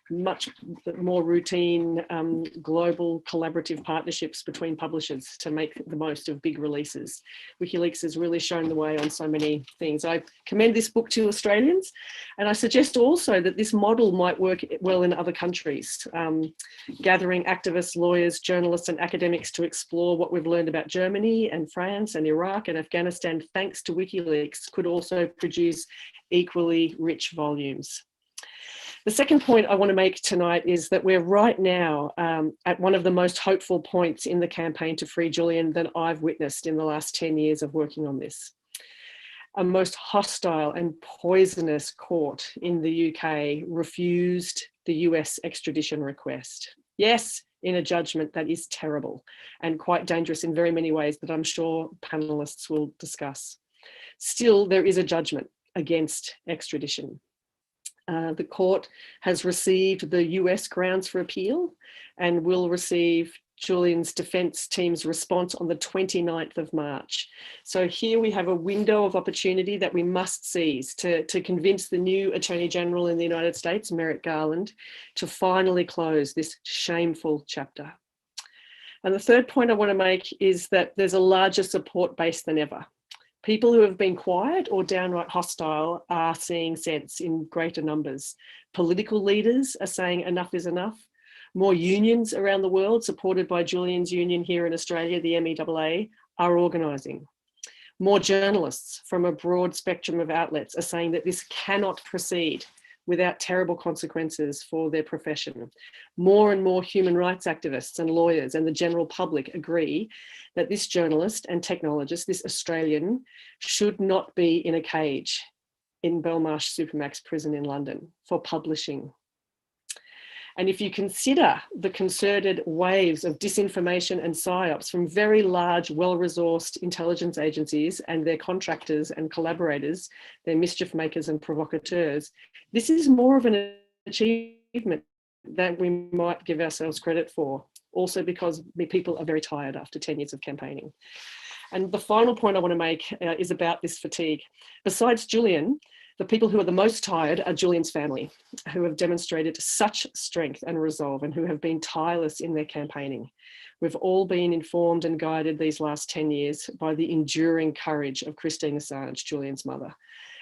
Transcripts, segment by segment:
much more routine global collaborative partnerships between publishers to make the most of big releases. WikiLeaks has really shown the way on so many things. I commend this book to Australians, and I suggest also that this model might work well in other countries. Gathering activists, lawyers, journalists and academics to explore what we've learned about Germany and France and Iraq and Afghanistan thanks to WikiLeaks could also produce equally rich volumes. The second point I want to make tonight is that we're right now at one of the most hopeful points in the campaign to free Julian that I've witnessed in the last 10 years of working on this. A most hostile and poisonous court in the UK refused the US extradition request. Yes, in a judgment that is terrible and quite dangerous in very many ways that I'm sure panelists will discuss. Still, there is a judgment against extradition. The court has received the US grounds for appeal and will receive Julian's defence team's response on the 29th of March. So here we have a window of opportunity that we must seize to convince the new Attorney General in the United States, Merrick Garland, to finally close this shameful chapter. And the third point I want to make is that there's a larger support base than ever. People who have been quiet or downright hostile are seeing sense in greater numbers. Political leaders are saying enough is enough. More unions around the world, supported by Julian's union here in Australia, the MEAA, are organising. More journalists from a broad spectrum of outlets are saying that this cannot proceed without terrible consequences for their profession. More and more human rights activists and lawyers and the general public agree that this journalist and technologist, this Australian, should not be in a cage in Belmarsh Supermax prison in London for publishing. And if you consider the concerted waves of disinformation and psyops from very large, well-resourced intelligence agencies and their contractors and collaborators, their mischief makers and provocateurs, this is more of an achievement than we might give ourselves credit for. Also because people are very tired after 10 years of campaigning. And the final point I want to make is about this fatigue. Besides Julian, the people who are the most tired are Julian's family, who have demonstrated such strength and resolve and who have been tireless in their campaigning. We've all been informed and guided these last 10 years by the enduring courage of Christine Assange, Julian's mother,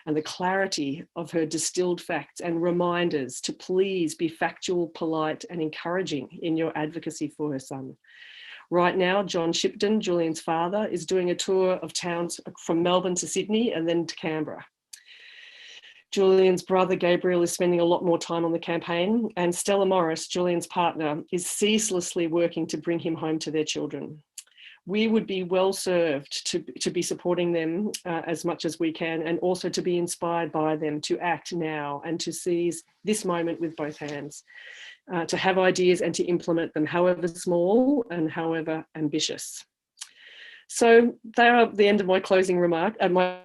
and the clarity of her distilled facts and reminders to please be factual, polite, and encouraging in your advocacy for her son. Right now, John Shipton, Julian's father, is doing a tour of towns from Melbourne to Sydney and then to Canberra. Julian's brother, Gabriel, is spending a lot more time on the campaign, and Stella Morris, Julian's partner, is ceaselessly working to bring him home to their children. We would be well served to be supporting them as much as we can, and also to be inspired by them to act now and to seize this moment with both hands, to have ideas and to implement them, however small and however ambitious. So they are the end of my closing remark, my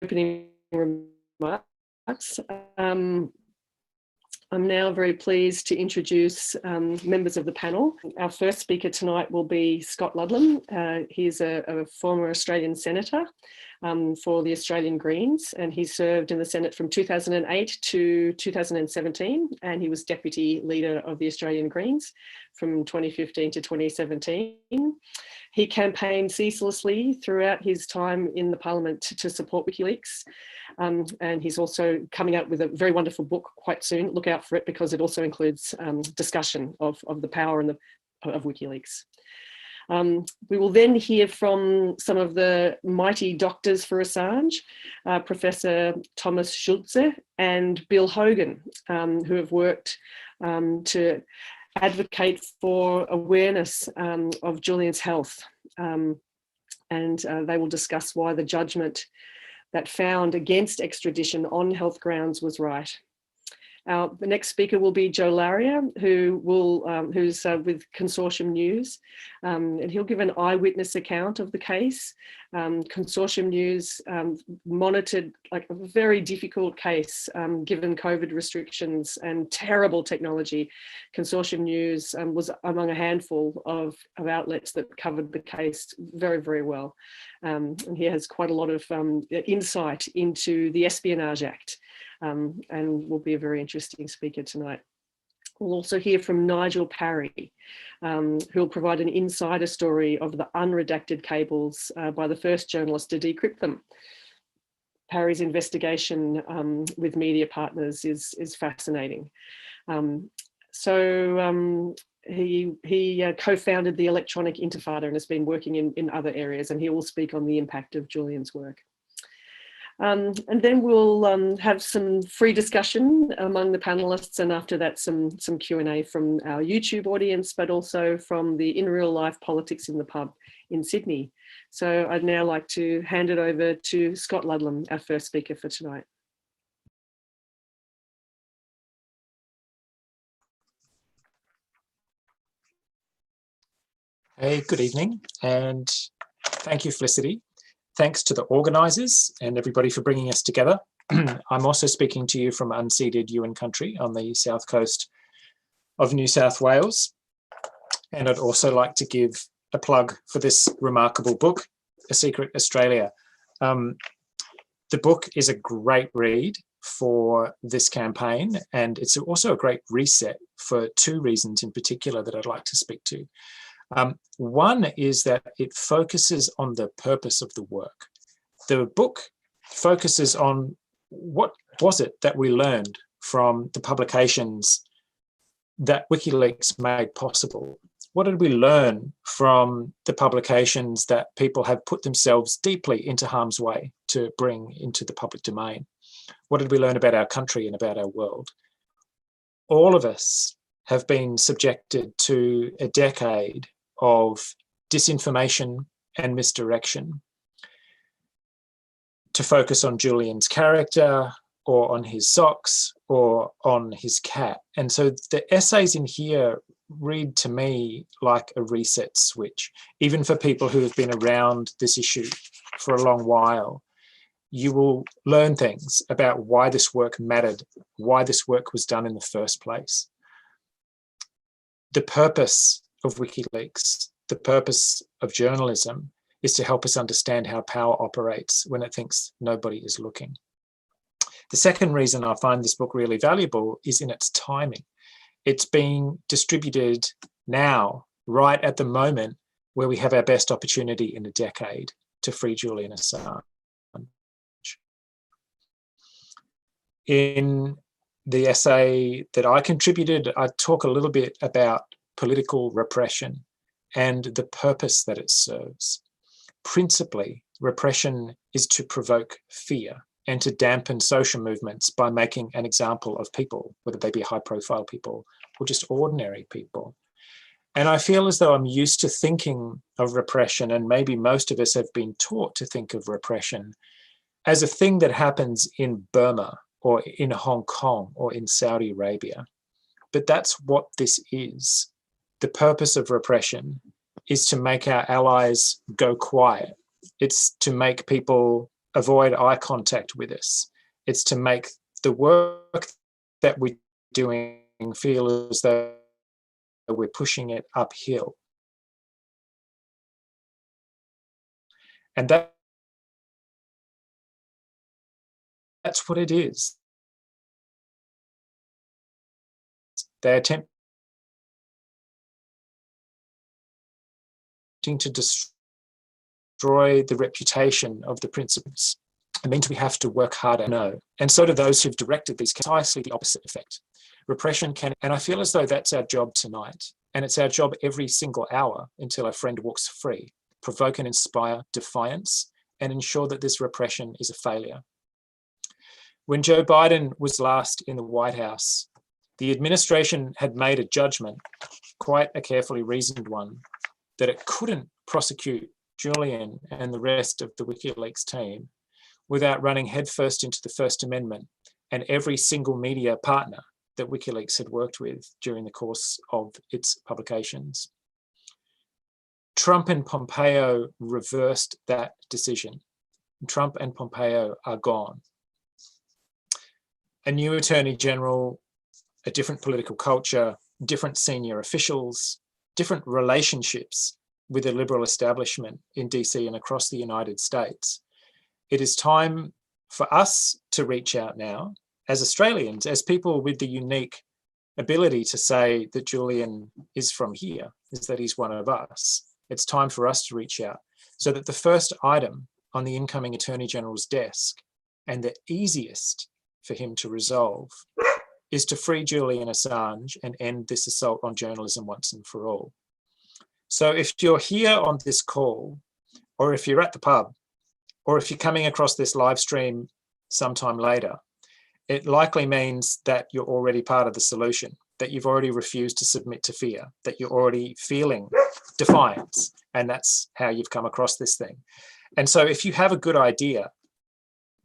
opening remarks. I'm now very pleased to introduce members of the panel. Our first speaker tonight will be Scott Ludlum. He's a former Australian senator for the Australian Greens, and he served in the Senate from 2008 to 2017, and he was deputy leader of the Australian Greens from 2015 to 2017. He campaigned ceaselessly throughout his time in the Parliament to support WikiLeaks. And he's also coming out with a very wonderful book quite soon. Look out for it, because it also includes discussion of the power and of WikiLeaks. We will then hear from some of the mighty doctors for Assange, Professor Thomas Schulze and Bill Hogan, who have worked to advocate for awareness of Julian's health. And they will discuss why the judgment that found against extradition on health grounds was right. The next speaker will be Joe Laria, who's with Consortium News, and he'll give an eyewitness account of the case. Consortium News monitored like a very difficult case given COVID restrictions and terrible technology. Consortium News was among a handful of outlets that covered the case very, very well. And he has quite a lot of insight into the Espionage Act and will be a very interesting speaker tonight. We'll also hear from Nigel Parry, who will provide an insider story of the unredacted cables by the first journalist to decrypt them. Parry's investigation with media partners is fascinating. He co-founded the Electronic Intifada and has been working in other areas, and he will speak on the impact of Julian's work. And then we'll have some free discussion among the panelists, and after that some Q&A from our YouTube audience, but also from the In Real Life Politics in the Pub in Sydney. So I'd now like to hand it over to Scott Ludlum, our first speaker for tonight. Hey, good evening, and thank you, Felicity. Thanks to the organisers and everybody for bringing us together. I'm also speaking to you from unceded Yuin country on the south coast of New South Wales. And I'd also like to give a plug for this remarkable book, A Secret Australia. The book is a great read for this campaign, and it's also a great reset for two reasons in particular that I'd like to speak to. One is that it focuses on the purpose of the work. The book focuses on what was it that we learned from the publications that WikiLeaks made possible. What did we learn from the publications that people have put themselves deeply into harm's way to bring into the public domain? What did we learn about our country and about our world? All of us have been subjected to a decade of disinformation and misdirection to focus on Julian's character or on his socks or on his cat. And so the essays in here read to me like a reset switch. Even for people who have been around this issue for a long while, you will learn things about why this work mattered, why this work was done in the first place. The purpose of WikiLeaks, the purpose of journalism, is to help us understand how power operates when it thinks nobody is looking. The second reason I find this book really valuable is in its timing. It's being distributed now, right at the moment where we have our best opportunity in a decade to free Julian Assange. In the essay that I contributed, I talk a little bit about political repression and the purpose that it serves. Principally, repression is to provoke fear and to dampen social movements by making an example of people, whether they be high-profile people or just ordinary people. And I feel as though I'm used to thinking of repression, and maybe most of us have been taught to think of repression as a thing that happens in Burma or in Hong Kong or in Saudi Arabia. But that's what this is. The purpose of repression is to make our allies go quiet. It's to make people avoid eye contact with us. It's to make the work that we're doing feel as though we're pushing it uphill. And that's what it is. They attempt to destroy the reputation of the principles. It means we have to work harder, no. And so do those who've directed these, precisely the opposite effect. Repression can, and I feel as though that's our job tonight. And it's our job every single hour until our friend walks free. Provoke and inspire defiance and ensure that this repression is a failure. When Joe Biden was last in the White House, the administration had made a judgment, quite a carefully reasoned one, that it couldn't prosecute Julian and the rest of the WikiLeaks team without running headfirst into the First Amendment and every single media partner that WikiLeaks had worked with during the course of its publications. Trump and Pompeo reversed that decision. Trump and Pompeo are gone. A new Attorney General, a different political culture, different senior officials, different relationships with the liberal establishment in DC and across the United States. It is time for us to reach out now as Australians, as people with the unique ability to say that Julian is from here, is that he's one of us. It's time for us to reach out, so that the first item on the incoming Attorney General's desk, and the easiest for him to resolve, is to free Julian Assange and end this assault on journalism once and for all. So if you're here on this call, or if you're at the pub, or if you're coming across this live stream sometime later, it likely means that you're already part of the solution, that you've already refused to submit to fear, that you're already feeling defiance, and that's how you've come across this thing. And so if you have a good idea,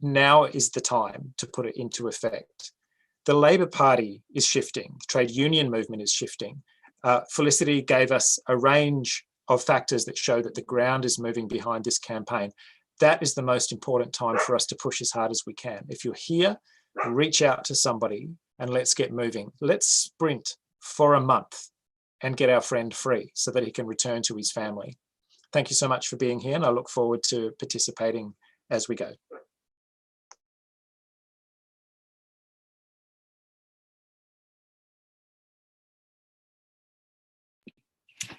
now is the time to put it into effect. The Labor Party is shifting, the trade union movement is shifting. Felicity gave us a range of factors that show that the ground is moving behind this campaign. That is the most important time for us to push as hard as we can. If you're here, reach out to somebody and let's get moving. Let's sprint for a month and get our friend free so that he can return to his family. Thank you so much for being here, and I look forward to participating as we go.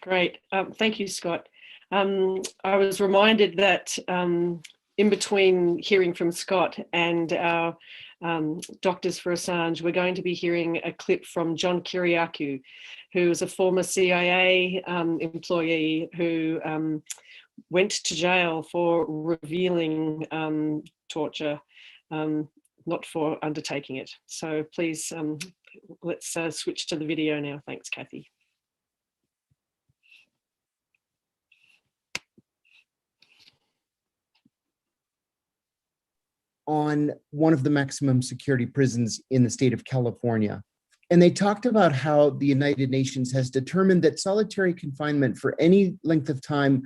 Great. Thank you, Scott. I was reminded that in between hearing from Scott and our Doctors for Assange, we're going to be hearing a clip from John Kiriakou, who is a former CIA employee who went to jail for revealing torture, not for undertaking it. So please, let's switch to the video now. Thanks, Kathy. On one of the maximum security prisons in the state of California. And they talked about how the United Nations has determined that solitary confinement for any length of time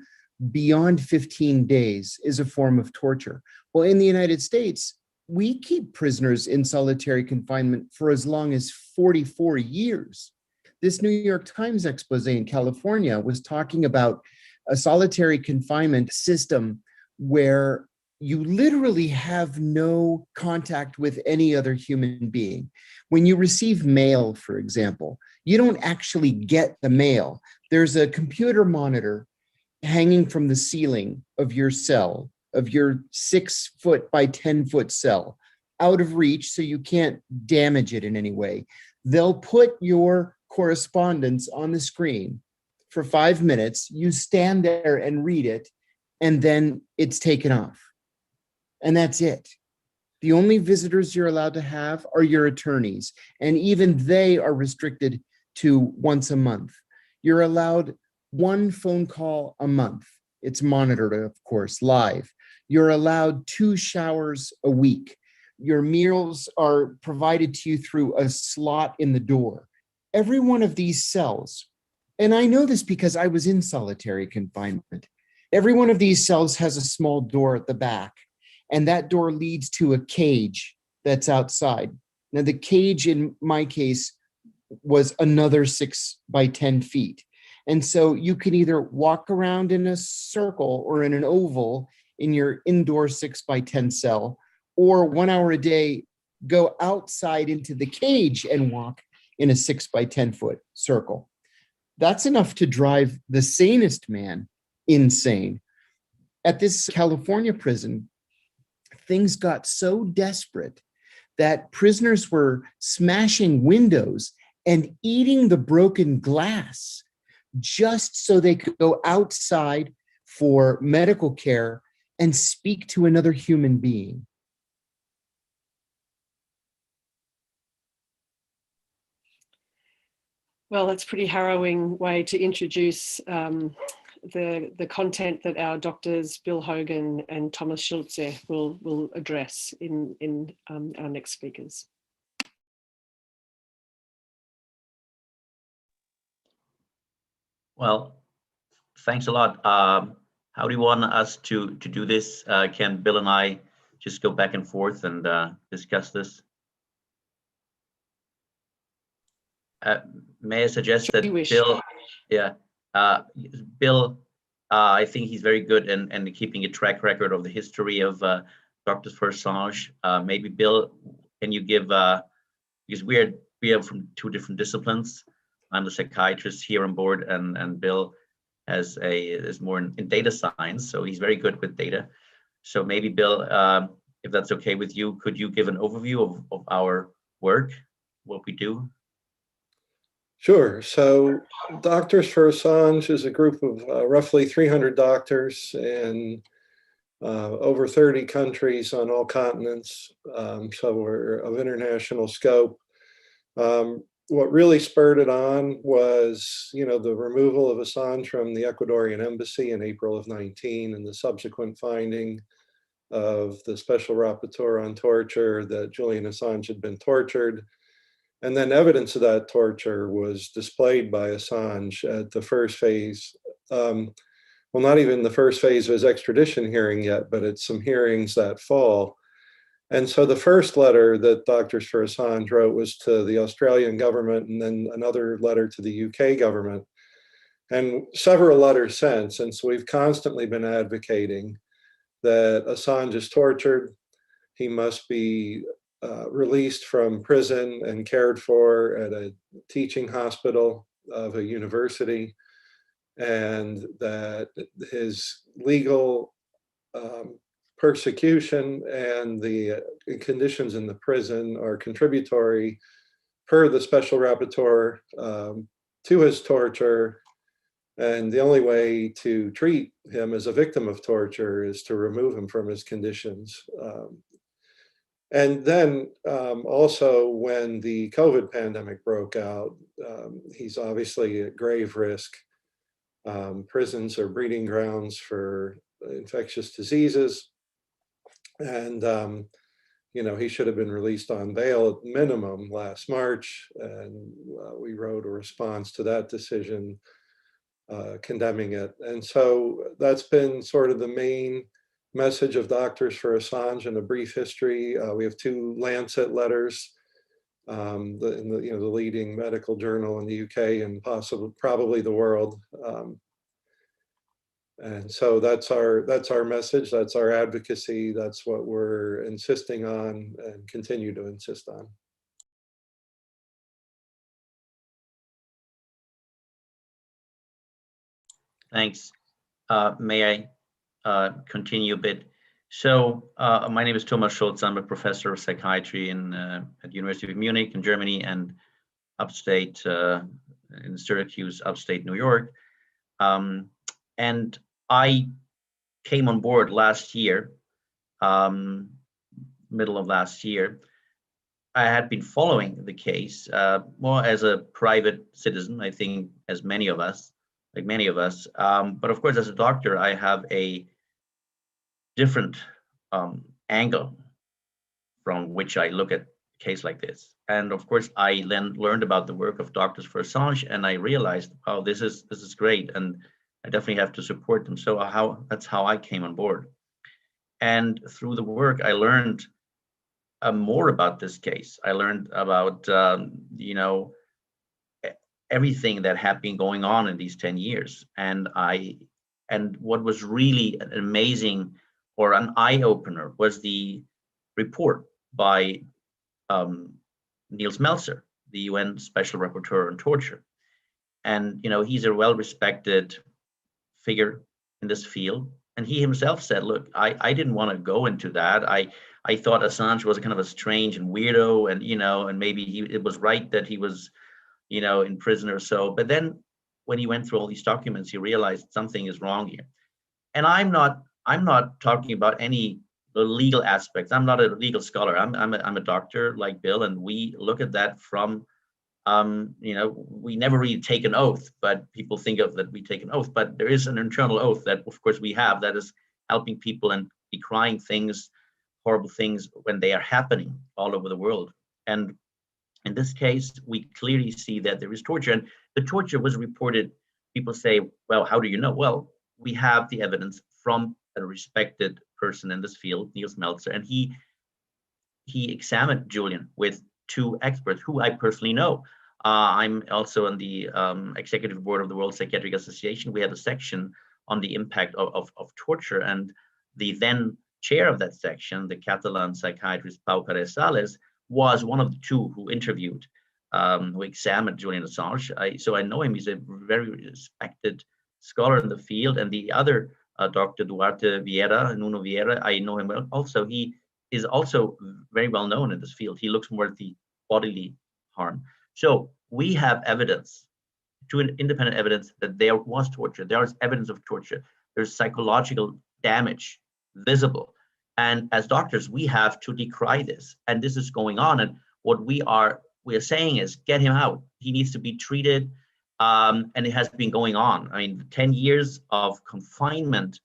beyond 15 days is a form of torture. Well, in the United States, we keep prisoners in solitary confinement for as long as 44 years. This New York Times expose in California was talking about a solitary confinement system where you literally have no contact with any other human being. When you receive mail, for example, you don't actually get the mail. There's a computer monitor hanging from the ceiling of your cell, of your 6-foot by 10-foot cell, out of reach so you can't damage it in any way. They'll put your correspondence on the screen for 5 minutes. You stand there and read it, and then it's taken off. And that's it. The only visitors you're allowed to have are your attorneys, and even they are restricted to once a month. You're allowed one phone call a month. It's monitored, of course, live. You're allowed 2 showers a week. Your meals are provided to you through a slot in the door. Every one of these cells, and I know this because I was in solitary confinement, every one of these cells has a small door at the back. And that door leads to a cage that's outside. Now, the cage in my case was another 6 by 10 feet. And so you can either walk around in a circle or in an oval in your indoor 6 by 10 cell, or 1 hour a day, go outside into the cage and walk in a 6 by 10 foot circle. That's enough to drive the sanest man insane. At this California prison, things got so desperate that prisoners were smashing windows and eating the broken glass just so they could go outside for medical care and speak to another human being. Well, that's a pretty harrowing way to introduce the content that our doctors Bill Hogan and Thomas Schulze will address in our next speakers. Well, thanks a lot. How do you want us to do this? Can Bill and I just go back and forth and discuss this? May I suggest that Bill, Bill, I think he's very good in keeping a track record of the history of Doctors for Assange. Maybe Bill, can you give, because we are from two different disciplines. I'm the psychiatrist here on board, and Bill is more in data science, so he's very good with data. So maybe Bill, if that's okay with you, could you give an overview of our work, what we do? Sure. So Doctors for Assange is a group of roughly 300 doctors in over 30 countries on all continents. So we're of international scope. What really spurred it on was, the removal of Assange from the Ecuadorian embassy in April of 19 and the subsequent finding of the special rapporteur on torture that Julian Assange had been tortured. And then evidence of that torture was displayed by Assange at the first phase. Well, not even the first phase of his extradition hearing yet, but at some hearings that fall. And so the first letter that Doctors for Assange wrote was to the Australian government, and then another letter to the UK government, and several letters since. And so we've constantly been advocating that Assange is tortured. He must be released from prison and cared for at a teaching hospital of a university, and that his legal persecution and the conditions in the prison are contributory, per the special rapporteur, to his torture. And the only way to treat him as a victim of torture is to remove him from his conditions. And then also when the COVID pandemic broke out, he's obviously at grave risk. Prisons are breeding grounds for infectious diseases. And, he should have been released on bail at minimum last March. And we wrote a response to that decision condemning it. And so that's been sort of the main message of Doctors for Assange in a brief history. We have 2 Lancet letters in the leading medical journal in the UK and probably the world. And so that's our message, that's our advocacy, that's what we're insisting on and continue to insist on. Thanks. May I continue a bit? So my name is Thomas Schultz. I'm a professor of psychiatry at the University of Munich in Germany and upstate in Syracuse, upstate New York. And I came on board last year, middle of last year. I had been following the case more as a private citizen, I think, as many of us. But of course, as a doctor, I have a different angle from which I look at a case like this. And of course, I then learned about the work of Doctors for Assange, and I realized, oh, this is great, and I definitely have to support them. So that's how I came on board. And through the work, I learned more about this case. I learned about everything that had been going on in these 10 years. And what was really an amazing or an eye-opener was the report by Niels Meltzer, the UN Special Rapporteur on Torture. And he's a well-respected figure in this field. And he himself said, look, I didn't want to go into that. I thought Assange was a kind of a strange and weirdo, and maybe it was right that he was in prison or so. But then when he went through all these documents, he realized something is wrong here. And I'm not talking about any legal aspects. I'm not a legal scholar. I'm a doctor like Bill, and we look at that from we never really take an oath, but people think of that we take an oath. But there is an internal oath that, of course, we have that is helping people and decrying things, horrible things when they are happening all over the world. And in this case, we clearly see that there is torture, and the torture was reported. People say, well, how do you know? Well, we have the evidence from a respected person in this field, Niels Meltzer, and he examined Julian with 2 experts who I personally know. I'm also on the executive board of the World Psychiatric Association. We had a section on the impact of torture, and the then chair of that section, the Catalan psychiatrist Pau Carezales, was one of the two who interviewed, who examined Julian Assange. So I know him. He's a very respected scholar in the field. And the other, Dr. Nuno Vieira, I know him well. Also, he is also very well known in this field. He looks more at the bodily harm. So we have evidence, independent evidence, that there was torture. There is evidence of torture. There's psychological damage visible. And as doctors, we have to decry this. And this is going on. And what we are saying is, get him out. He needs to be treated. And it has been going on. I mean, 10 years of confinement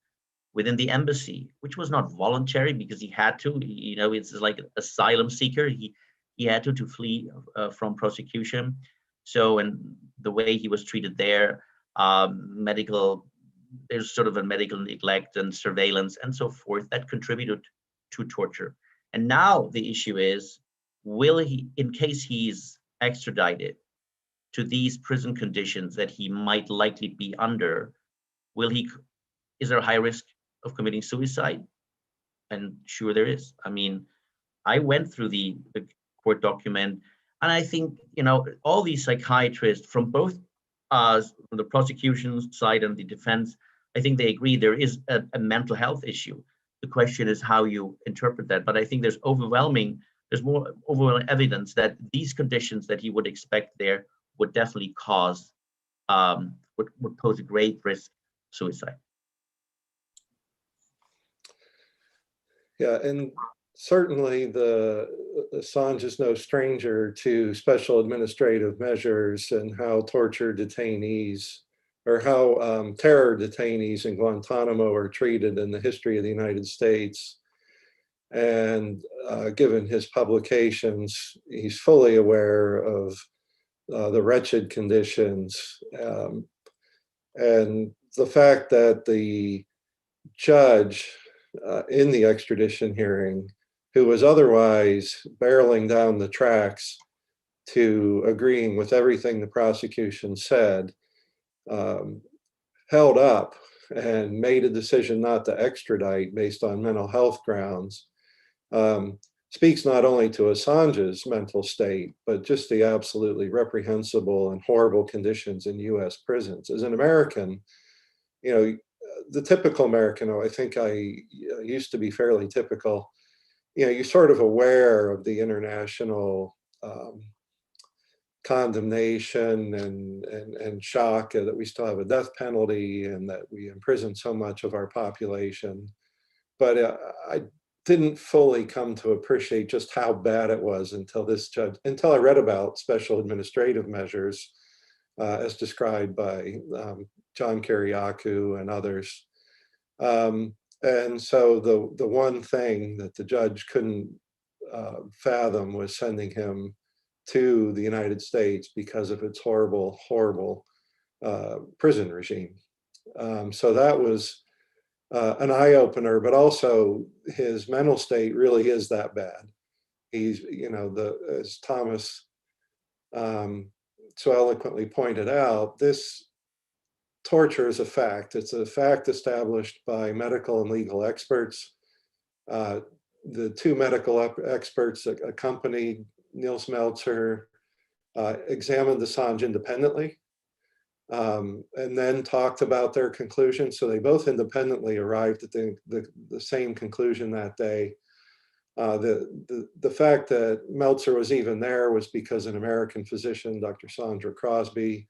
within the embassy, which was not voluntary because he had to. You know, it's like an asylum seeker. He had to flee from prosecution. So, and the way he was treated there, there's sort of a medical neglect and surveillance and so forth that contributed to torture. And now the issue is, will he, in case he's extradited to these prison conditions that he might likely be under, is there a high risk of committing suicide? And sure there is. I mean, I went through the court document, and I think, you know, all these psychiatrists from both from the prosecution side and the defense, I think they agree there is a mental health issue. The question is how you interpret that. But I think there's more overwhelming evidence that these conditions that he would expect there would definitely cause, would pose a great risk of suicide. Yeah, and certainly Assange is no stranger to special administrative measures and how torture detainees, or how terror detainees in Guantanamo are treated in the history of the United States. And given his publications, he's fully aware of the wretched conditions. And the fact that the judge in the extradition hearing, who was otherwise barreling down the tracks to agreeing with everything the prosecution said, held up and made a decision not to extradite based on mental health grounds, speaks not only to Assange's mental state, but just the absolutely reprehensible and horrible conditions in US prisons. As an American, you know, the typical American, I think I used to be fairly typical, you know, you're sort of aware of the international condemnation and shock that we still have a death penalty and that we imprison so much of our population. But I didn't fully come to appreciate just how bad it was until I read about special administrative measures as described by John Kiriakou and others. And so the one thing that the judge couldn't fathom was sending him to the United States because of its horrible, horrible prison regime. So that was an eye-opener, but also his mental state really is that bad. He's, you know, as Thomas so eloquently pointed out, this torture is a fact. It's a fact established by medical and legal experts. The two medical experts that accompanied Niels Meltzer examined Assange independently and then talked about their conclusions. So they both independently arrived at the same conclusion that day. The fact that Meltzer was even there was because an American physician, Dr. Sandra Crosby,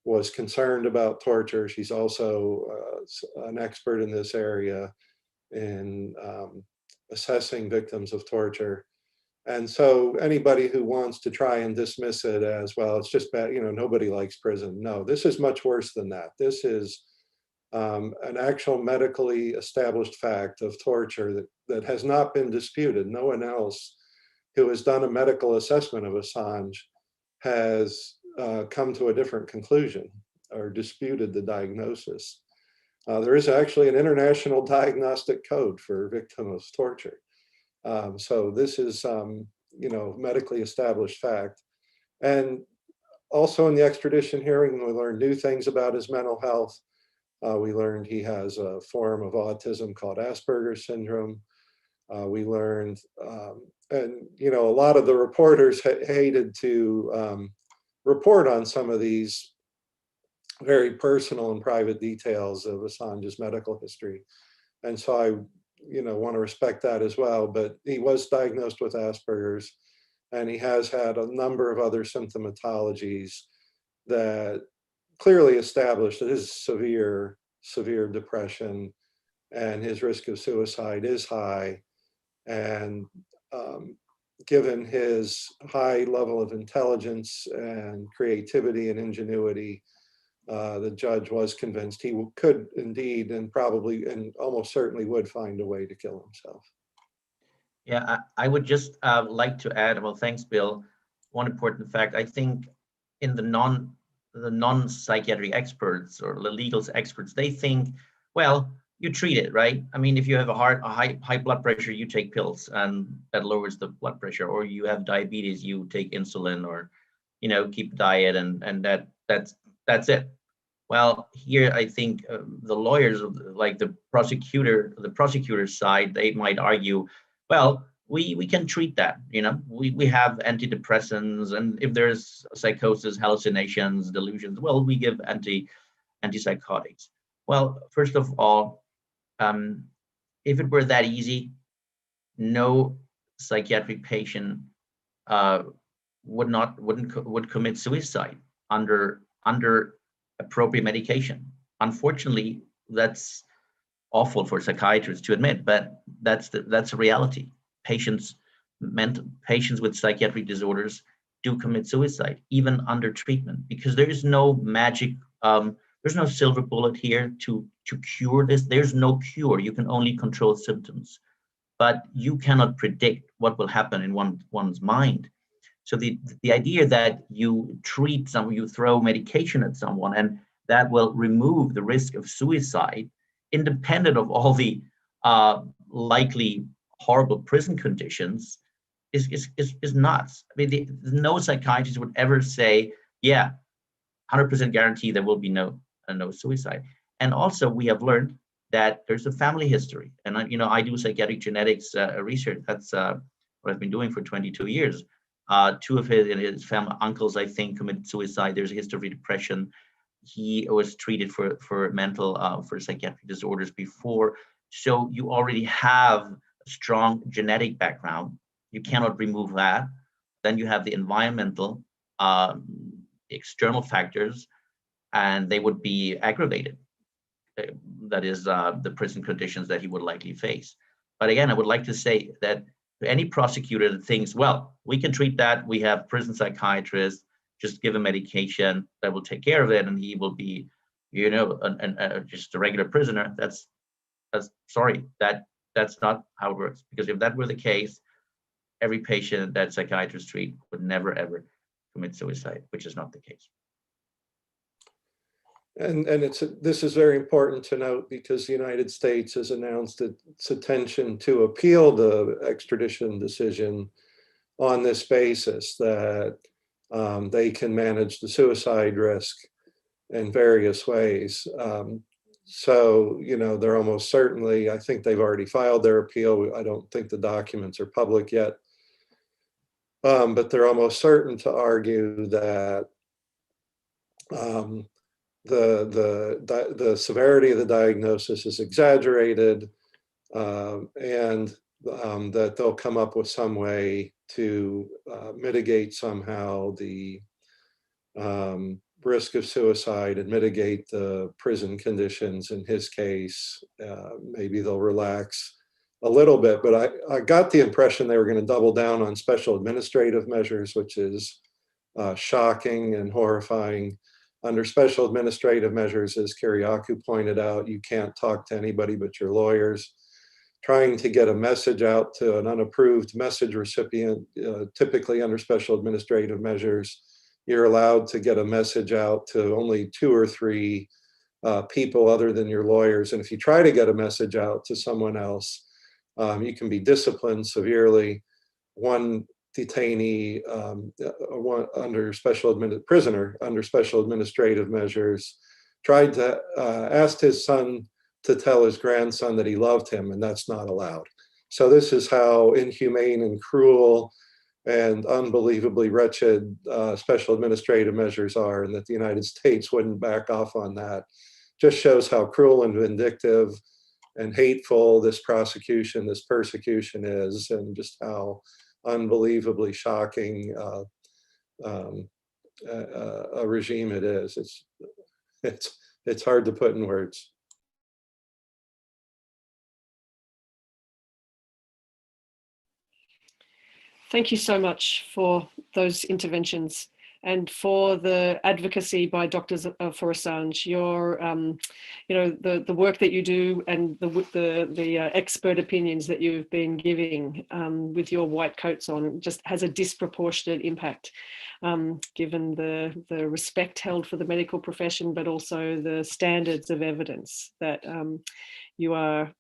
was concerned about torture. She's also an expert in this area in assessing victims of torture. And so anybody who wants to try and dismiss it as, well, it's just bad, you know, nobody likes prison. No, this is much worse than that. This is an actual medically established fact of torture that has not been disputed. No one else who has done a medical assessment of Assange has come to a different conclusion or disputed the diagnosis. There is actually an international diagnostic code for victims of torture. So this is, you know, medically established fact. And also in the extradition hearing, we learned new things about his mental health. We learned he has a form of autism called Asperger's syndrome. We learned, and you know, a lot of the reporters hated to report on some of these very personal and private details of Assange's medical history. And so I, you know, want to respect that as well. But he was diagnosed with Asperger's, and he has had a number of other symptomatologies that clearly established that his severe depression and his risk of suicide is high. And given his high level of intelligence and creativity and ingenuity, the judge was convinced he could indeed, and probably and almost certainly would, find a way to kill himself. Yeah, I would just like to add, well, thanks, Bill. One important fact, I think in the non-psychiatric experts or the legal experts, they think, well, you treat it, right? I mean, if you have a high blood pressure, you take pills and that lowers the blood pressure, or you have diabetes, you take insulin, or, you know, keep diet, and that's it. Well, here I think the lawyers, like the prosecutor's side, they might argue, well, we can treat that. You know, we have antidepressants, and if there's psychosis, hallucinations, delusions, well, we give antipsychotics. Well, first of all, if it were that easy, no psychiatric patient would commit suicide under appropriate medication. Unfortunately, that's awful for psychiatrists to admit, but that's a reality. Patients with psychiatric disorders do commit suicide, even under treatment, because there is no magic, there's no silver bullet here to cure this. There's no cure. You can only control symptoms, but you cannot predict what will happen in one's mind. So the idea that you treat someone, you throw medication at someone, and that will remove the risk of suicide, independent of all the likely horrible prison conditions, is nuts. I mean, no psychiatrist would ever say, yeah, 100% guarantee there will be no suicide. And also, we have learned that there's a family history. And I do psychiatric genetics research. That's what I've been doing for 22 years. Two of his family uncles, I think, committed suicide. There's a history of depression. He was treated for psychiatric disorders before. So you already have a strong genetic background. You cannot remove that. Then you have the environmental, external factors, and they would be aggravated. That is the prison conditions that he would likely face. But again, I would like to say that any prosecutor that thinks, well, we can treat that, we have prison psychiatrists, just give him medication that will take care of it, and he will be, just a regular prisoner. That's not how it works. Because if that were the case, every patient that psychiatrists treat would never ever commit suicide, which is not the case. And this is very important to note, because the United States has announced its intention to appeal the extradition decision on this basis, that they can manage the suicide risk in various ways. So, they're almost certainly, I think they've already filed their appeal. I don't think the documents are public yet, but they're almost certain to argue that the severity of the diagnosis is exaggerated, and that they'll come up with some way to mitigate somehow the risk of suicide and mitigate the prison conditions in his case. Maybe they'll relax a little bit, but I got the impression they were going to double down on special administrative measures, which is shocking and horrifying. Under special administrative measures, as Kiriakou pointed out, you can't talk to anybody but your lawyers. Trying to get a message out to an unapproved message recipient, typically under special administrative measures, you're allowed to get a message out to only 2 or 3 people other than your lawyers. And if you try to get a message out to someone else, you can be disciplined severely. One detainee prisoner under special administrative measures tried to ask his son to tell his grandson that he loved him, and that's not allowed. So this is how inhumane and cruel and unbelievably wretched special administrative measures are, and that the United States wouldn't back off on that. Just shows how cruel and vindictive and hateful this prosecution, this persecution is, and just how unbelievably shocking a regime it is. It's hard to put in words. Thank you so much for those interventions and for the advocacy by doctors for Assange. Your, the work that you do and the expert opinions that you've been giving with your white coats on just has a disproportionate impact, given the respect held for the medical profession, but also the standards of evidence that you are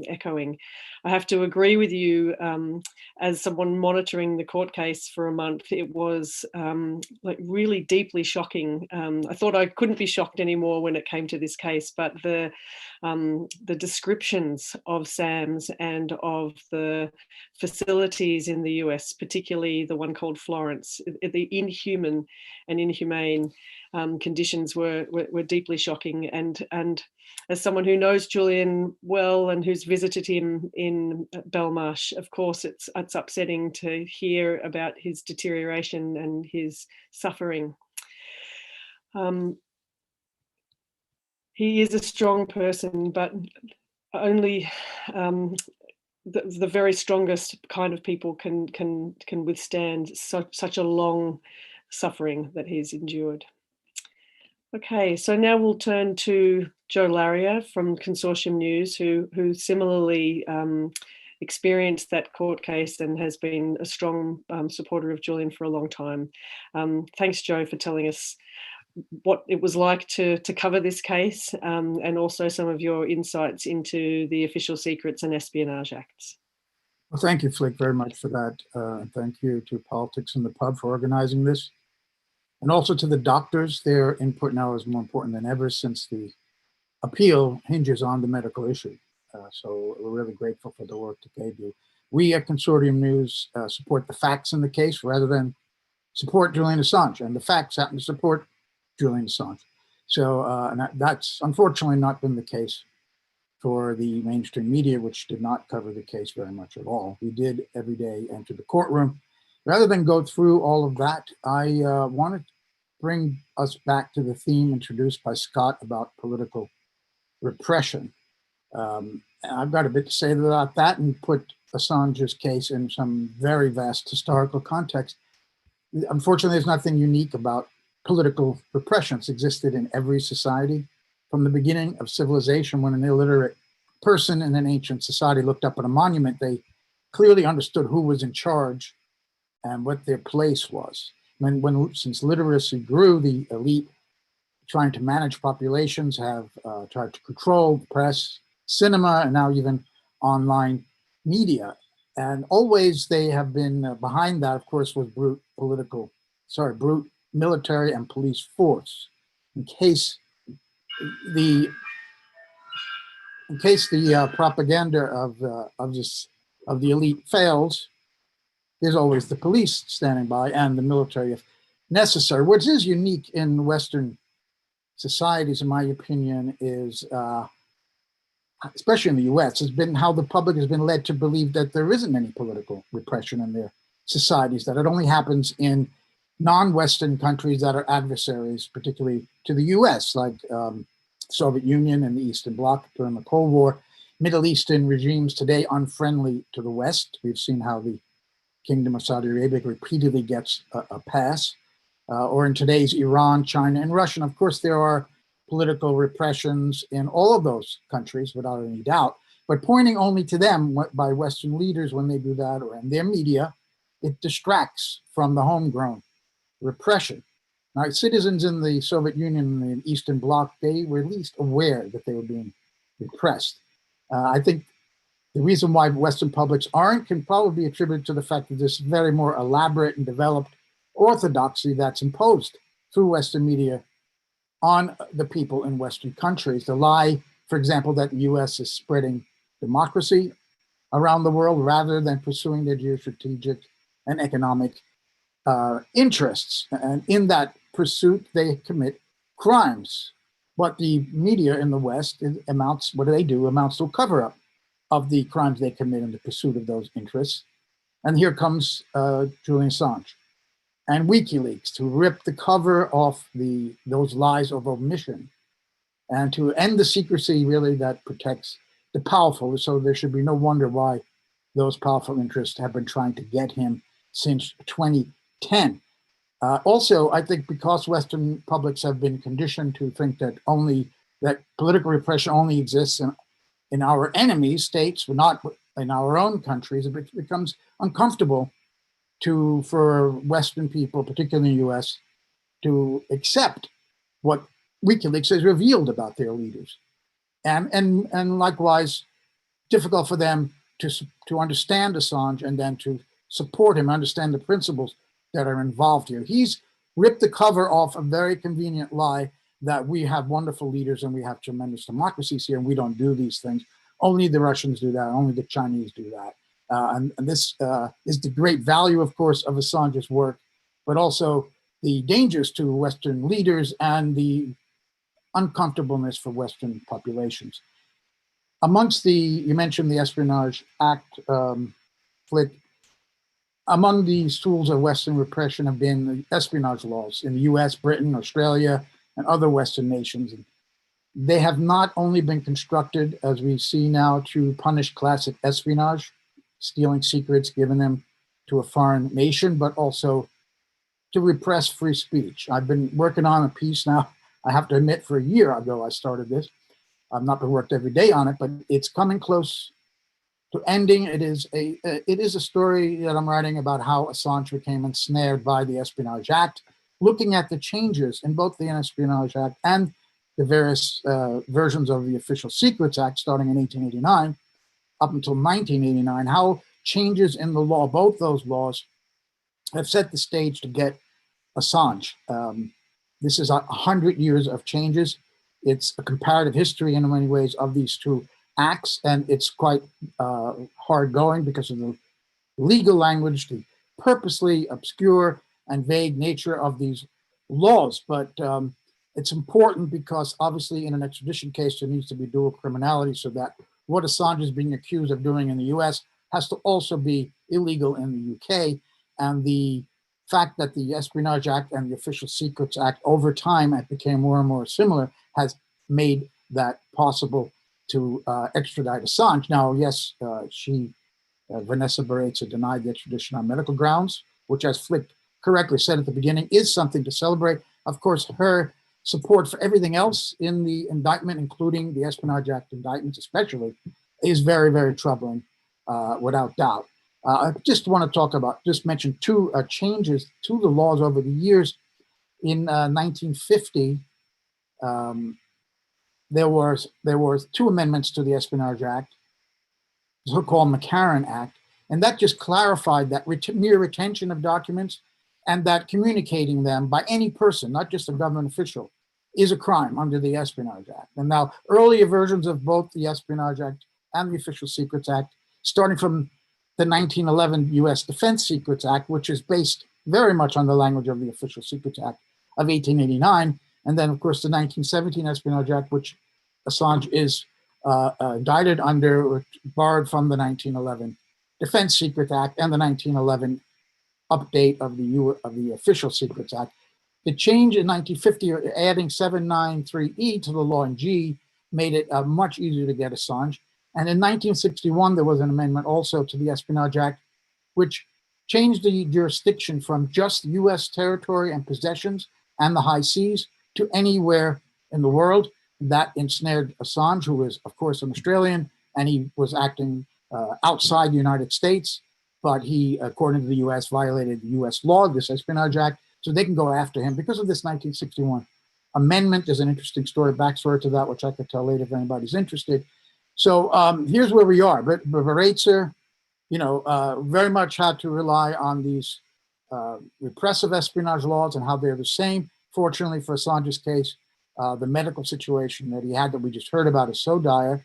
echoing. I have to agree with you, as someone monitoring the court case for a month, it was like really deeply shocking. I thought I couldn't be shocked anymore when it came to this case, but the descriptions of SAMS and of the facilities in the US, particularly the one called Florence, the inhuman and inhumane conditions were deeply shocking. And as someone who knows Julian well and who's visited him in Belmarsh, of course, it's upsetting to hear about his deterioration and his suffering. He is a strong person, but only the very strongest kind of people can withstand such a long suffering that he's endured. Okay, so now we'll turn to Joe Larrier from Consortium News, who similarly experienced that court case and has been a strong supporter of Julian for a long time. Thanks, Joe, for telling us what it was like to cover this case, and also some of your insights into the official secrets and espionage acts. Well, thank you, Flick, very much for that. Thank you to Politics in the Pub for organizing this. And also to the doctors. Their input now is more important than ever since the appeal hinges on the medical issue. So we're really grateful for the work that they do. We at Consortium News support the facts in the case rather than support Julian Assange, and the facts happen to support Julian Assange. So and that's unfortunately not been the case for the mainstream media, which did not cover the case very much at all. We did every day enter the courtroom. Rather than go through all of that, I want to bring us back to the theme introduced by Scott about political repression. I've got a bit to say about that and put Assange's case in some very vast historical context. Unfortunately, there's nothing unique about political repression. It's existed in every society from the beginning of civilization. When an illiterate person in an ancient society looked up at a monument, they clearly understood who was in charge and what their place was. Since literacy grew, the elite trying to manage populations have tried to control press, cinema, and now even online media. And always they have been behind that, of course, was brute military and police force. In case the propaganda of the elite fails, there's always the police standing by and the military if necessary. What is unique in Western societies, in my opinion, is, especially in the US, has been how the public has been led to believe that there isn't any political repression in their societies, that it only happens in non-Western countries that are adversaries, particularly to the US, like Soviet Union and the Eastern Bloc during the Cold War, Middle Eastern regimes today unfriendly to the West. We've seen how the Kingdom of Saudi Arabia repeatedly gets a pass, or in today's Iran, China, and Russia. And of course, there are political repressions in all of those countries, without any doubt, but pointing only to them by Western leaders when they do that, or in their media, it distracts from the homegrown repression. Now, citizens in the Soviet Union and the Eastern Bloc, they were at least aware that they were being repressed. I think the reason why Western publics aren't can probably be attributed to the fact that this very more elaborate and developed orthodoxy that's imposed through Western media on the people in Western countries. The lie, for example, that the US is spreading democracy around the world rather than pursuing their geostrategic and economic interests. And in that pursuit, they commit crimes. But the media in the West amounts to a cover-up of the crimes they commit in the pursuit of those interests. And here comes Julian Assange and WikiLeaks to rip the cover off those lies of omission and to end the secrecy really that protects the powerful. So there should be no wonder why those powerful interests have been trying to get him since 2010. Also, I think because Western publics have been conditioned to think that political repression only exists in our enemies' states, but not in our own countries, it becomes uncomfortable for Western people, particularly in the US, to accept what WikiLeaks has revealed about their leaders. And likewise, difficult for them to understand Assange and then to support him, understand the principles that are involved here. He's ripped the cover off a very convenient lie that we have wonderful leaders and we have tremendous democracies here and we don't do these things. Only the Russians do that, only the Chinese do that. And this is the great value, of course, of Assange's work, but also the dangers to Western leaders and the uncomfortableness for Western populations. Amongst you mentioned the Espionage Act, Flick. Among these tools of Western repression have been the espionage laws in the US, Britain, Australia, and other Western nations. And they have not only been constructed, as we see now, to punish classic espionage, stealing secrets, giving them to a foreign nation, but also to repress free speech. I've been working on a piece now, I have to admit, for a year ago I started this. I've not been worked every day on it, but it's coming close to ending. It is a story that I'm writing about how Assange became ensnared by the Espionage Act, looking at the changes in both the Espionage Act and the various versions of the Official Secrets Act starting in 1889 up until 1989, how changes in the law, both those laws, have set the stage to get Assange. This is 100 years of changes. It's a comparative history in many ways of these two acts, and it's quite hard going because of the legal language, the purposely obscure and vague nature of these laws. But it's important because obviously in an extradition case, there needs to be dual criminality so that what Assange is being accused of doing in the US has to also be illegal in the UK. And the fact that the Espionage Act and the Official Secrets Act over time it became more and more similar has made that possible to extradite Assange. Now, yes, Vanessa Baraitser denied the extradition on medical grounds, which, as Flick correctly said at the beginning, is something to celebrate. Of course, her support for everything else in the indictment, including the Espionage Act indictments especially, is very, very troubling, without doubt. I just want to just mention two changes to the laws over the years. In 1950, there were two amendments to the Espionage Act, the so-called McCarran Act, and that just clarified that mere retention of documents and that communicating them by any person, not just a government official, is a crime under the Espionage Act. And now earlier versions of both the Espionage Act and the Official Secrets Act, starting from the 1911 U.S. Defense Secrets Act, which is based very much on the language of the Official Secrets Act of 1889, and then, of course, the 1917 Espionage Act, which Assange is indicted under, borrowed from the 1911 Defense Secrets Act and the 1911 update of the Official Secrets Act. The change in 1950, adding 793E to the law in G, made it much easier to get Assange. And in 1961, there was an amendment also to the Espionage Act, which changed the jurisdiction from just US territory and possessions and the high seas to anywhere in the world. That ensnared Assange, who is, of course, an Australian, and he was acting outside the United States, but he, according to the US, violated the US law, this Espionage Act, so they can go after him because of this 1961 amendment. There's an interesting backstory to that, which I could tell later if anybody's interested. So here's where we are. But Baraitser, very much had to rely on these repressive espionage laws and how they're the same. Fortunately for Assange's case, the medical situation that he had that we just heard about is so dire,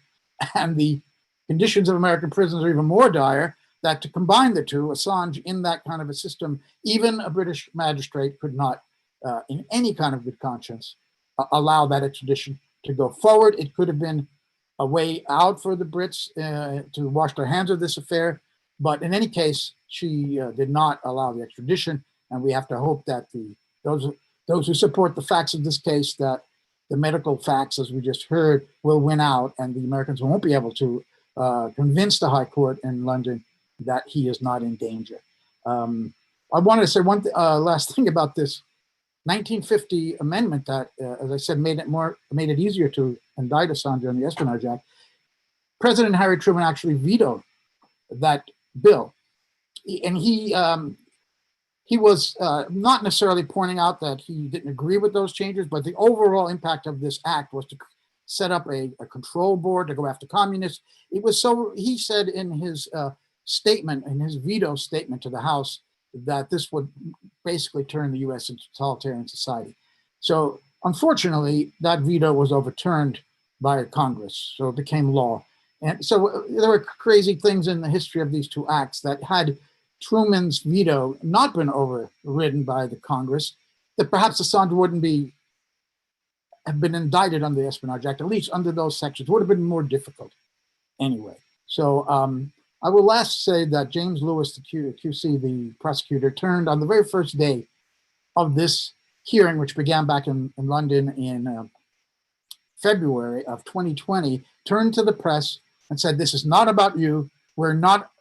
and the conditions of American prisons are even more dire, that to combine the two, Assange in that kind of a system, even a British magistrate could not, in any kind of good conscience, allow that extradition to go forward. It could have been a way out for the Brits to wash their hands of this affair. But in any case, she did not allow the extradition. And we have to hope that those who support the facts of this case, that the medical facts, as we just heard, will win out, and the Americans won't be able to convince the High Court in London that he is not in danger. I wanted to say one last thing about this 1950 amendment that, as I said, made it easier to indict Assange on the Espionage Act. President Harry Truman actually vetoed that bill, and he was not necessarily pointing out that he didn't agree with those changes, but the overall impact of this act was to set up a control board to go after communists. It was so, he said in his statement, in his veto statement to the House, that this would basically turn the US into a totalitarian society. So unfortunately, that veto was overturned by Congress, so it became law. And so there were crazy things in the history of these two acts that had Truman's veto not been overridden by the Congress, that perhaps Assange wouldn't have been indicted under the Espionage Act, at least under those sections. It would have been more difficult anyway. So I will last say that James Lewis, the QC, the prosecutor, turned on the very first day of this hearing, which began back in London in February of 2020, turned to the press and said, "This is not about you. We're not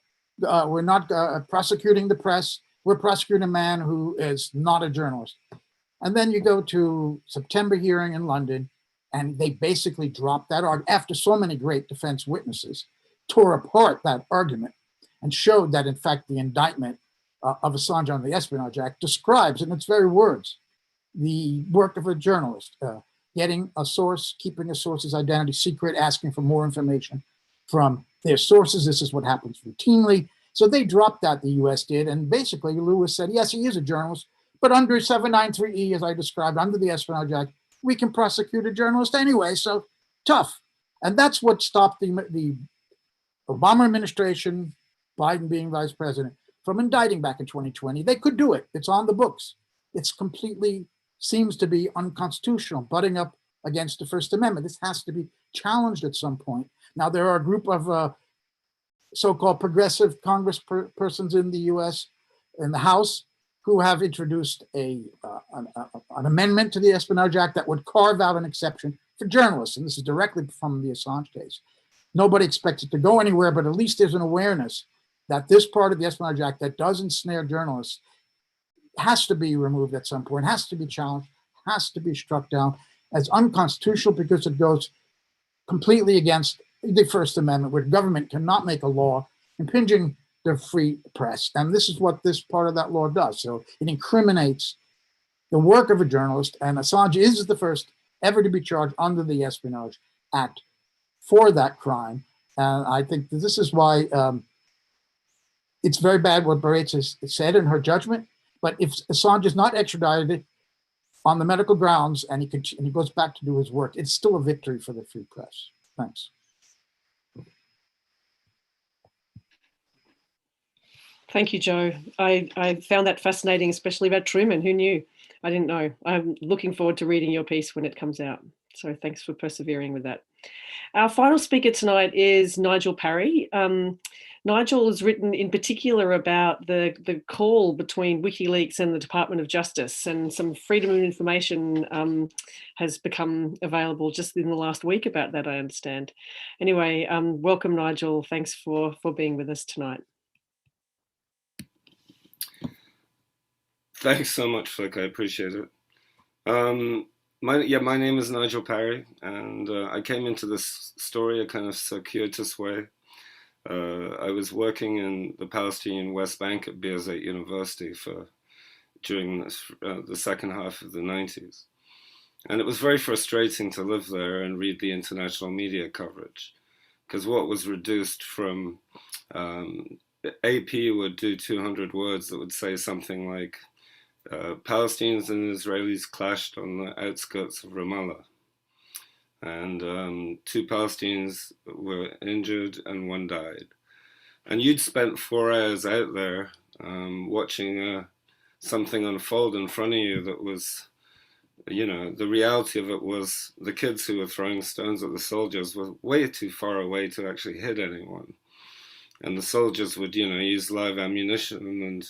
prosecuting the press. We're prosecuting a man who is not a journalist." And then you go to September hearing in London, and they basically dropped that argument after so many great defense witnesses tore apart that argument and showed that, in fact, the indictment of Assange on the Espionage Act describes, in its very words, the work of a journalist, getting a source, keeping a source's identity secret, asking for more information from their sources. This is what happens routinely. So they dropped that, the US did, and basically Lewis said, yes, he is a journalist, but under 793E, as I described, under the Espionage Act, we can prosecute a journalist anyway, so tough. And that's what stopped the Obama administration, Biden being vice president, from indicting back in 2020. They could do it. It's on the books. It's completely seems to be unconstitutional, butting up against the First Amendment. This has to be challenged at some point. Now, there are a group of so-called progressive congresspersons in the US, in the House, who have introduced an amendment to the Espionage Act that would carve out an exception for journalists. And this is directly from the Assange case. Nobody expects it to go anywhere, but at least there's an awareness that this part of the Espionage Act that does ensnare journalists has to be removed at some point, has to be challenged, has to be struck down as unconstitutional because it goes completely against the First Amendment, where government cannot make a law impinging the free press. And this is what this part of that law does. So it incriminates the work of a journalist, and Assange is the first ever to be charged under the Espionage Act for that crime. And I think that this is why it's very bad what Baraitser said in her judgment. But if Assange is not extradited on the medical grounds and he goes back to do his work, it's still a victory for the free press. Thanks. Thank you, Joe. I found that fascinating, especially about Truman. Who knew? I didn't know. I'm looking forward to reading your piece when it comes out. So thanks for persevering with that. Our final speaker tonight is Nigel Parry. Nigel has written in particular about the call between WikiLeaks and the Department of Justice, and some freedom of information has become available just in the last week about that, I understand. Anyway, welcome, Nigel. Thanks for being with us tonight. Thanks so much, Flick. I appreciate it. My name is Nigel Parry, and I came into this story a kind of circuitous way. I was working in the Palestinian West Bank at Birzeit University during the second half of the 90s. And it was very frustrating to live there and read the international media coverage, because what was reduced from AP would do 200 words that would say something like, Palestinians and Israelis clashed on the outskirts of Ramallah. and 2 Palestinians were injured and 1 died. And you'd spent 4 hours out there watching something unfold in front of you that was, you know, the reality of it was the kids who were throwing stones at the soldiers were way too far away to actually hit anyone. And the soldiers would, you know, use live ammunition and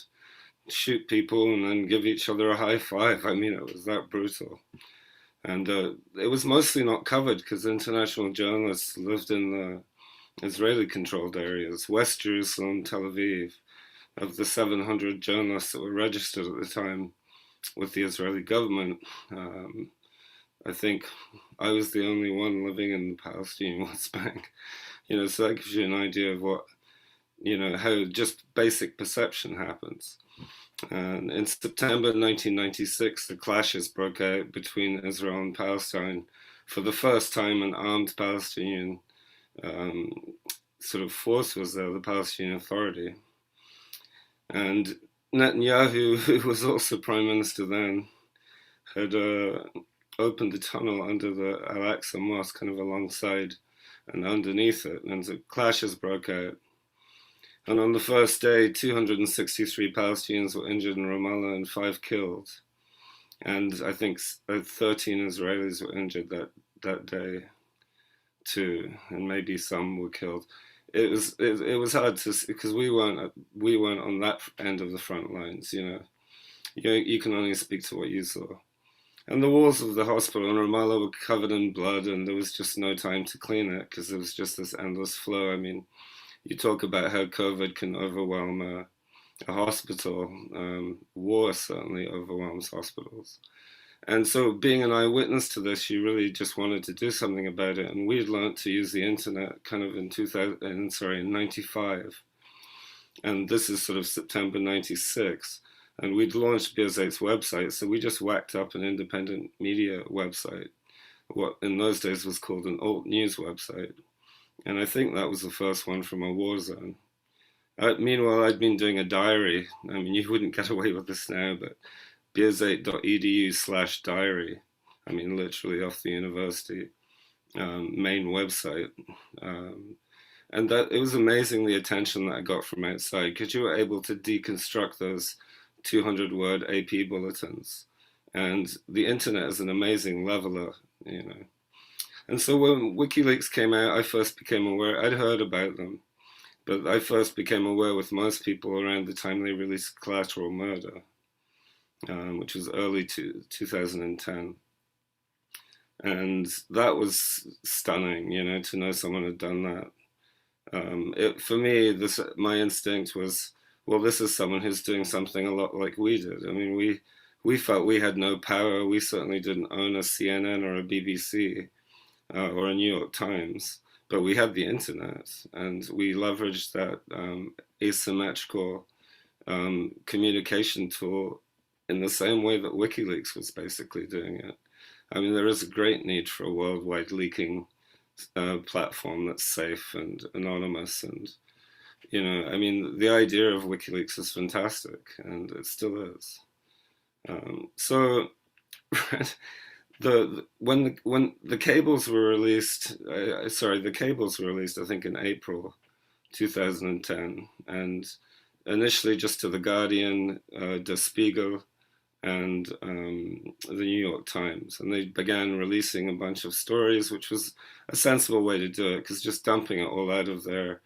shoot people and then give each other a high five. I mean, it was that brutal. And it was mostly not covered because international journalists lived in the Israeli-controlled areas, West Jerusalem, Tel Aviv. Of the 700 journalists that were registered at the time with the Israeli government, I think I was the only one living in the Palestinian West Bank. You know, so that gives you an idea of what, you know, how just basic perception happens. And in September 1996, the clashes broke out between Israel and Palestine. For the first time, an armed Palestinian sort of force was there, the Palestinian Authority. And Netanyahu, who was also prime minister then, had opened a tunnel under the Al-Aqsa Mosque, kind of alongside and underneath it, and the clashes broke out. And on the first day, 263 Palestinians were injured in Ramallah and 5 killed. And I think 13 Israelis were injured that day too, and maybe some were killed. It was hard to see because we weren't on that end of the front lines. You know, you can only speak to what you saw. And the walls of the hospital in Ramallah were covered in blood, and there was just no time to clean it because there was just this endless flow. I mean, you talk about how COVID can overwhelm a hospital. War certainly overwhelms hospitals. And so being an eyewitness to this, you really just wanted to do something about it. And we had learned to use the internet kind of in 95. And this is sort of September 96. And we'd launched Baraitser's website. So we just whacked up an independent media website, what in those days was called an alt news website. And I think that was the first one from a war zone. Meanwhile, I'd been doing a diary. I mean, you wouldn't get away with this now, but birzeit.edu/diary. I mean, literally off the university main website. And that it was amazing the attention that I got from outside because you were able to deconstruct those 200-word AP bulletins. And the internet is an amazing leveler, you know. And so when WikiLeaks came out, I first became aware, I'd heard about them, but I first became aware with most people around the time they released Collateral Murder. Which was early 2010. And that was stunning, you know, to know someone had done that. For me, my instinct was, well, this is someone who's doing something a lot like we did. I mean, we felt we had no power. We certainly didn't own a CNN or a BBC or a New York Times, but we had the internet, and we leveraged that asymmetrical communication tool in the same way that WikiLeaks was basically doing it. I mean, there is a great need for a worldwide leaking platform that's safe and anonymous. And, you know, I mean, the idea of WikiLeaks is fantastic, and it still is. So when the cables were released, the cables were released, I think, in April 2010, and initially just to The Guardian, Der Spiegel, and the New York Times. And they began releasing a bunch of stories, which was a sensible way to do it, because just dumping it all out of there,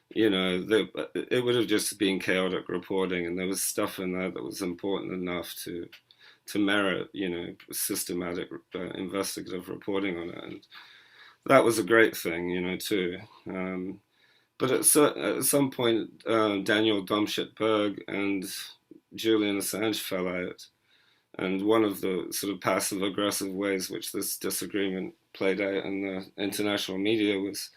you know, it would have just been chaotic reporting, and there was stuff in there that was important enough to merit, you know, systematic investigative reporting on it. And that was a great thing, you know, too. But at some point, Daniel Domscheit-Berg and Julian Assange fell out. And one of the sort of passive-aggressive ways which this disagreement played out in the international media was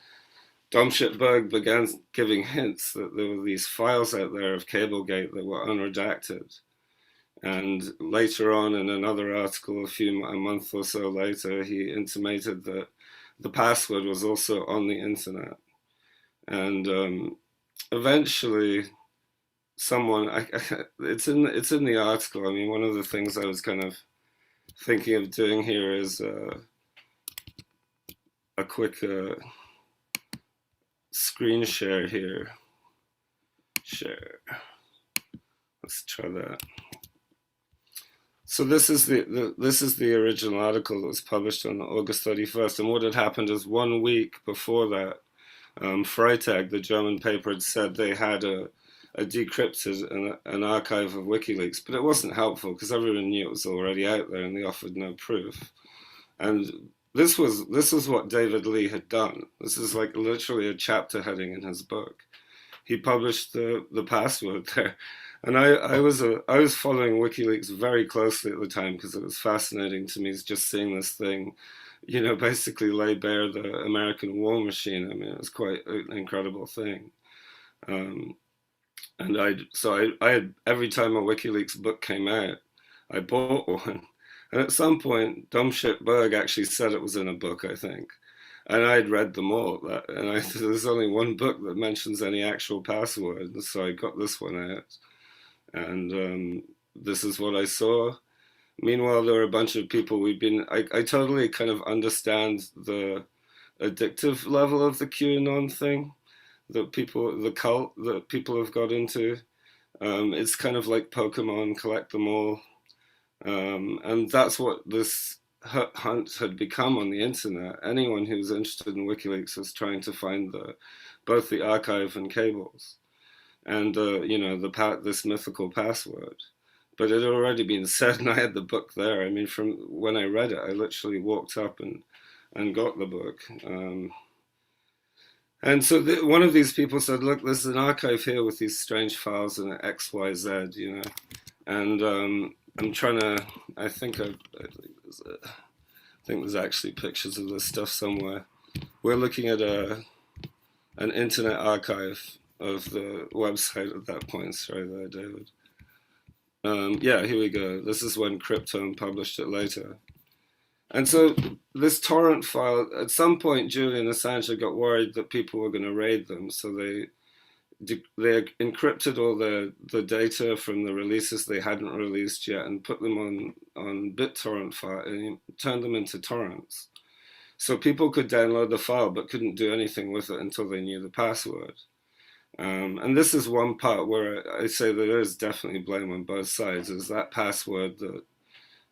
Domscheit-Berg began giving hints that there were these files out there of Cablegate that were unredacted. And later on, in another article, a month or so later, he intimated that the password was also on the internet. And eventually, someone, it's in the article. I mean, one of the things I was kind of thinking of doing here is a quick screen share here. Share. Let's try that. So this is the original article that was published on August 31st. And what had happened is 1 week before that, Freitag, the German paper, had said they had a decrypted an archive of WikiLeaks, but it wasn't helpful because everyone knew it was already out there and they offered no proof. And this was what David Lee had done. This is like literally a chapter heading in his book. He published the password there. And I was following WikiLeaks very closely at the time because it was fascinating to me just seeing this thing, you know, basically lay bare the American war machine. I mean, it was quite an incredible thing. And I had, every time a WikiLeaks book came out, I bought one. And at some point, Domscheit Berg actually said it was in a book, I think. And I'd read them all. And there's only one book that mentions any actual password. And so I got this one out. And this is what I saw. Meanwhile, there were a bunch of people I totally kind of understand the addictive level of the QAnon thing, the cult that people have got into. It's kind of like Pokemon, collect them all. And that's what this hunt had become on the internet. Anyone who's interested in WikiLeaks was trying to find both the archive and cables. And you know, this mythical password, but it had already been said, and I had the book there. I mean, from when I read it, I literally walked up and got the book. And so one of these people said, "Look, there's an archive here with these strange files in X, Y, Z, you know." And I'm trying to. I think there's actually pictures of this stuff somewhere. We're looking at an internet archive of the website at that point. Sorry there, David. Yeah, here we go. This is when Cryptome published it later. And so this torrent file, at some point, Julian Assange got worried that people were going to raid them. So they encrypted all the data from the releases they hadn't released yet and put them on BitTorrent file and turned them into torrents. So people could download the file but couldn't do anything with it until they knew the password. And this is one part where I say there is definitely blame on both sides, is that password that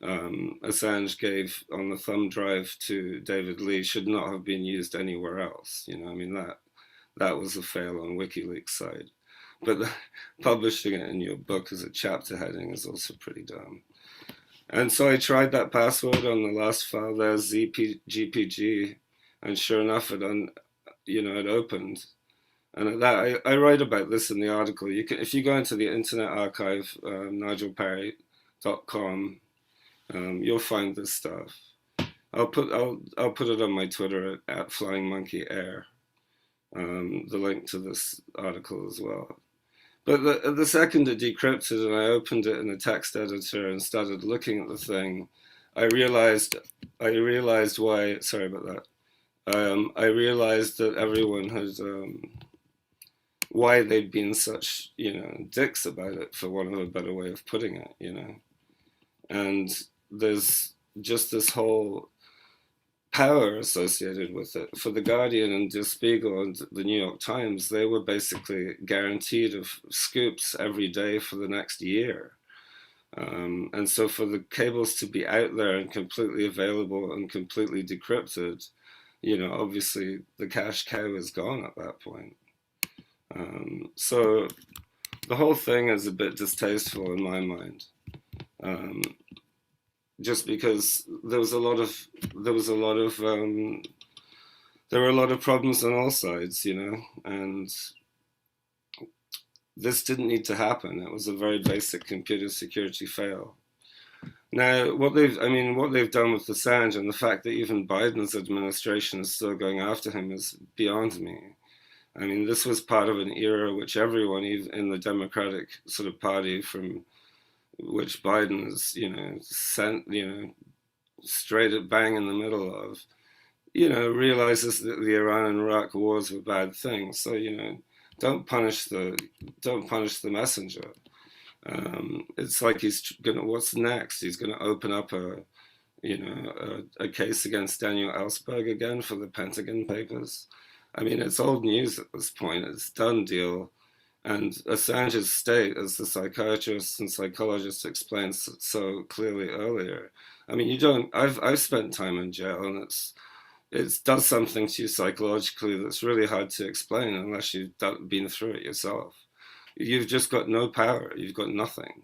Assange gave on the thumb drive to David Lee should not have been used anywhere else. You know, I mean, that was a fail on WikiLeaks' side. But publishing it in your book as a chapter heading is also pretty dumb. And so I tried that password on the last file there, GPG, and sure enough, it opened. And at that, I write about this in the article. If you go into the Internet Archive, nigelparry.com, you'll find this stuff. I'll put it on my Twitter at Flying Monkey Air. The link to this article as well. But the second it decrypted and I opened it in a text editor and started looking at the thing, I realized why. Sorry about that. I realized that everyone had. Why they'd been such, dicks about it, for want of a better way of putting it, And there's just this whole power associated with it. For The Guardian and Der Spiegel and the New York Times, they were basically guaranteed of scoops every day for the next year. And so for the cables to be out there and completely available and completely decrypted, obviously the cash cow is gone at that point. So the whole thing is a bit distasteful in my mind, just because there were a lot of problems on all sides, and this didn't need to happen. It was a very basic computer security fail. Now, what they've done with Assange and the fact that even Biden's administration is still going after him is beyond me. I mean, this was part of an era which everyone, even in the Democratic sort of party, from which Biden is, sent, straight at bang in the middle of, realizes that the Iran and Iraq wars were bad things. So, don't punish the messenger. It's like what's next? He's gonna open up you know, a case against Daniel Ellsberg again for the Pentagon Papers. I mean, it's old news at this point. It's done deal. And Assange's state, as the psychiatrists and psychologists explained so clearly earlier, I mean, you don't, I've spent time in jail, and it does something to you psychologically that's really hard to explain unless you've been through it yourself. You've just got no power. You've got nothing.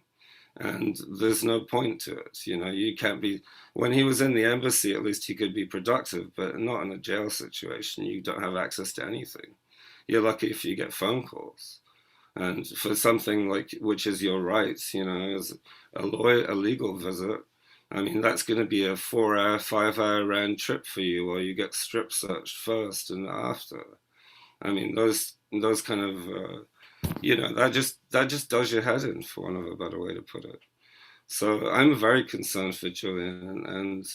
And there's no point to it. You know, you can't be, when he was in the embassy, at least he could be productive, but not in a jail situation. You don't have access to anything. You're lucky if you get phone calls. And for something like, which is your rights, you know, as a legal visit, I mean, that's going to be a 4-hour, 5-hour round trip for you, or you get strip searched first and after. I mean, those kind of, you know, that just does your head in, for want of a better way to put it. So I'm very concerned for Julian, and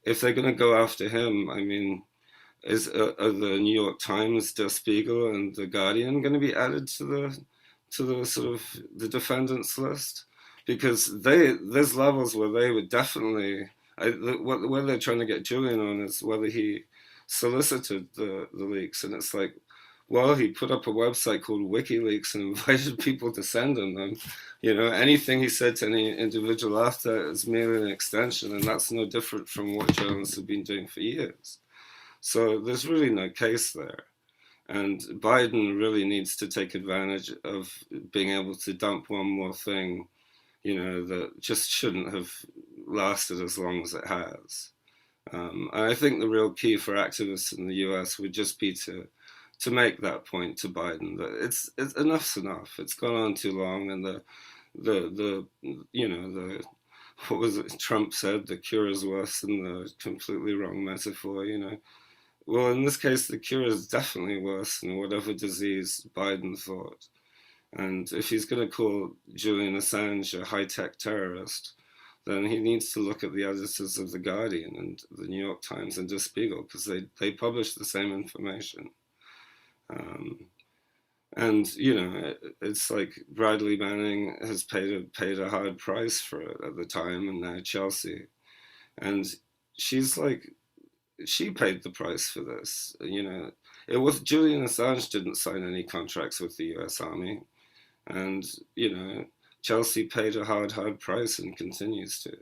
if they're going to go after him, I mean, are the New York Times, Der Spiegel, and the Guardian going to be added to the sort of the defendants list? Because there's levels where they would definitely, where they're trying to get Julian on is whether he solicited the leaks, and it's like, well, he put up a website called WikiLeaks and invited people to send him them. You know, anything he said to any individual after is merely an extension, and that's no different from what journalists have been doing for years. So there's really no case there. And Biden really needs to take advantage of being able to dump one more thing, you know, that just shouldn't have lasted as long as it has. And I think the real key for activists in the US would just be to make that point to Biden that it's enough's enough. It's gone on too long, and the you know, the, what was it Trump said, the cure is worse than the completely wrong metaphor, you know. Well, in this case, the cure is definitely worse than whatever disease Biden thought. And if he's going to call Julian Assange a high-tech terrorist, then he needs to look at the editors of The Guardian and the New York Times and Der Spiegel, because they publish the same information. And, you know, it's like Bradley Manning has paid a hard price for it at the time, and now Chelsea. And she's like, she paid the price for this. You know, it was Julian Assange didn't sign any contracts with the US Army. And, you know, Chelsea paid a hard price and continues to.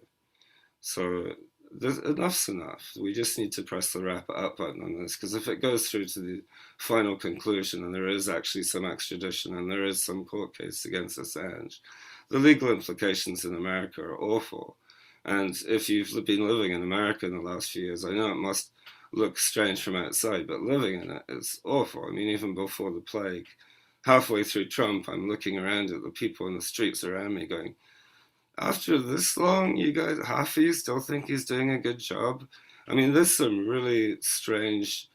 So enough's enough. We just need to press the wrap up button on this, because if it goes through to the final conclusion and there is actually some extradition and there is some court case against Assange, the legal implications in America are awful. And if you've been living in America in the last few years, I know it must look strange from outside, but living in it is awful. I mean, even before the plague, halfway through Trump, I'm looking around at the people in the streets around me going, after this long, you guys, half of you still think he's doing a good job? I mean, there's some really strange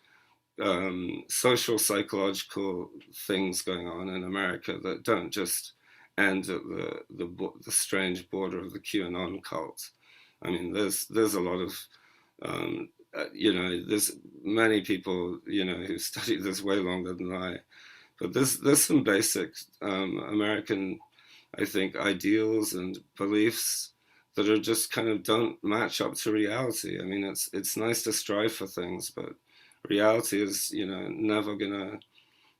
social, psychological things going on in America that don't just end at the strange border of the QAnon cult. I mean, there's a lot of, you know, there's many people, you know, who studied this way longer than I, but there's some basic American, I think, ideals and beliefs that are just kind of don't match up to reality. I mean, it's nice to strive for things, but reality is, you know, never gonna,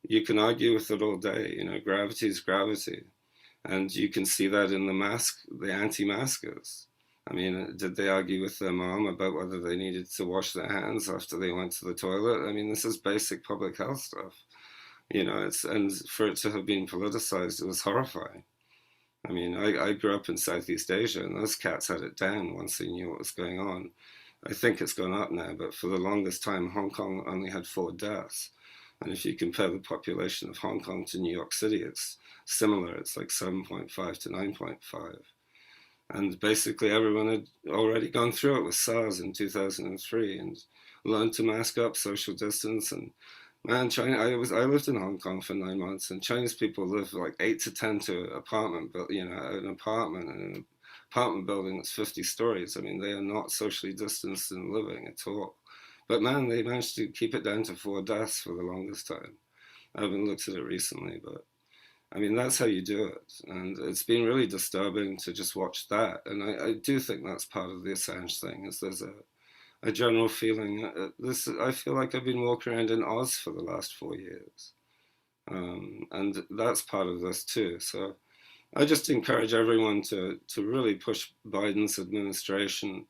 you can argue with it all day, you know, gravity is gravity. And you can see that in the anti-maskers. I mean, did they argue with their mom about whether they needed to wash their hands after they went to the toilet? I mean, this is basic public health stuff. You know, and for it to have been politicized, it was horrifying. I mean, I grew up in Southeast Asia, and those cats had it down once they knew what was going on. I think it's gone up now, but for the longest time, Hong Kong only had 4 deaths. And if you compare the population of Hong Kong to New York City, it's similar. It's like 7.5 to 9.5. And basically everyone had already gone through it with SARS in 2003 and learned to mask up, social distance. And man, China, I lived in Hong Kong for 9 months, and Chinese people live like 8 to 10 to an apartment, but you know, an apartment and an apartment building that's 50 stories. I mean, they are not socially distanced in living at all. But man, they managed to keep it down to 4 deaths for the longest time. I haven't looked at it recently, but I mean, that's how you do it. And it's been really disturbing to just watch that. And I do think that's part of the Assange thing, is there's a general feeling, I feel like I've been walking around in Oz for the last 4 years. And that's part of this too. So I just encourage everyone to really push Biden's administration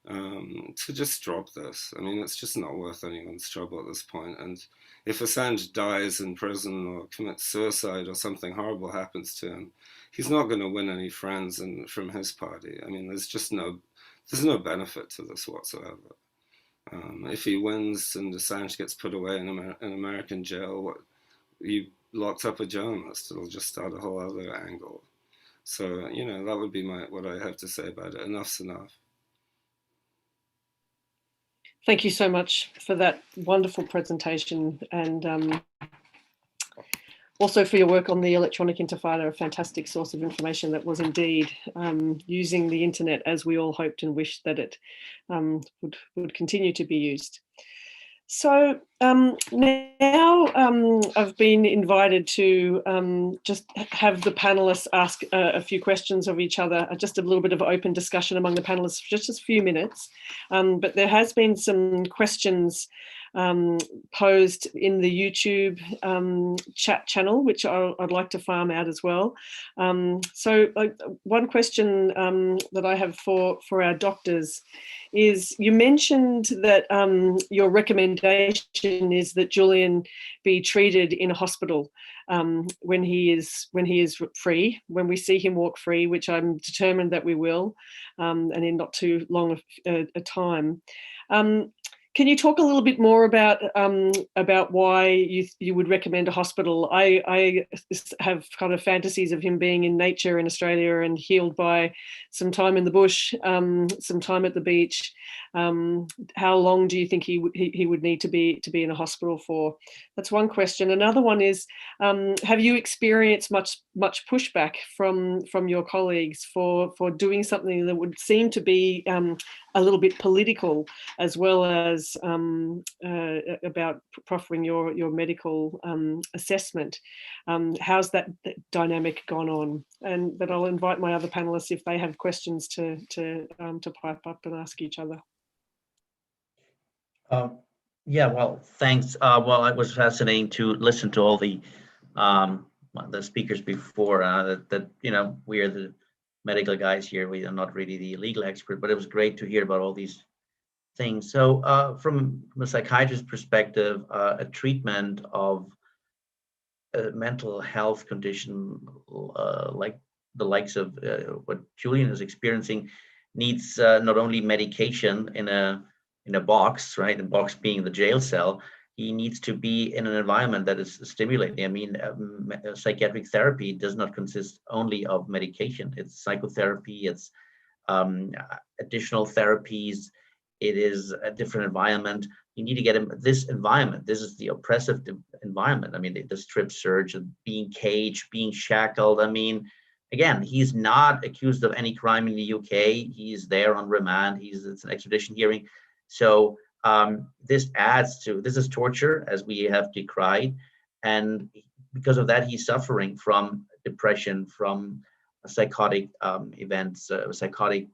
to just drop this. I mean, it's just not worth anyone's trouble at this point. And if Assange dies in prison or commits suicide or something horrible happens to him, he's not going to win any friends from his party. I mean, there's no benefit to this whatsoever. If he wins and Assange gets put away in an American jail, you locked up a journalist, it'll just start a whole other angle. So, you know, that would be what I have to say about it. Enough's enough. Thank you so much for that wonderful presentation, and also for your work on the electronic intifada, a fantastic source of information that was indeed using the internet as we all hoped and wished that it would continue to be used. So now I've been invited to just have the panelists ask a few questions of each other, just a little bit of open discussion among the panelists for just a few minutes. But there has been some questions posed in the YouTube chat channel, which I'd like to farm out as well. So one question that I have for our doctors is, you mentioned that your recommendation is that Julian be treated in a hospital when he is free, when we see him walk free, which I'm determined that we will, and in not too long a time. Can you talk a little bit more about why you would recommend a hospital? I have kind of fantasies of him being in nature in Australia and healed by some time in the bush, some time at the beach. How long do you think he would need to be in a hospital for? That's one question. Another one is, have you experienced much pushback from your colleagues for doing something that would seem to be a little bit political, as well as about proffering your medical assessment? How's that dynamic gone on? And then I'll invite my other panelists, if they have questions, to pipe up and ask each other. Yeah, well, thanks. Well, it was fascinating to listen to all the speakers before. That you know, we are the medical guys here. We are not really the legal expert, but it was great to hear about all these things. So, from a psychiatrist's perspective, a treatment of a mental health condition like the likes of what Julian is experiencing needs not only medication in a box, right? The box being the jail cell. He needs to be in an environment that is stimulating. I mean, psychiatric therapy does not consist only of medication. It's psychotherapy, it's additional therapies, it is a different environment. You need to get him this environment. This is the oppressive environment. I mean, the strip search, being caged, being shackled. I mean, again, he's not accused of any crime in the UK. He's there on remand. It's an extradition hearing. So this is torture, as we have decried, and because of that, he's suffering from depression, from psychotic events, psychotic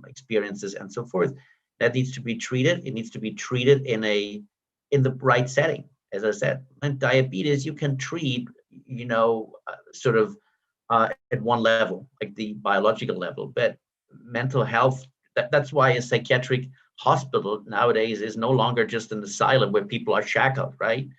experiences, and so forth. That needs to be treated. It needs to be treated in the right setting. As I said, and diabetes you can treat, you know, sort of at one level, like the biological level, but mental health. That's why a psychiatric hospital nowadays is no longer just an asylum where people are shackled, right?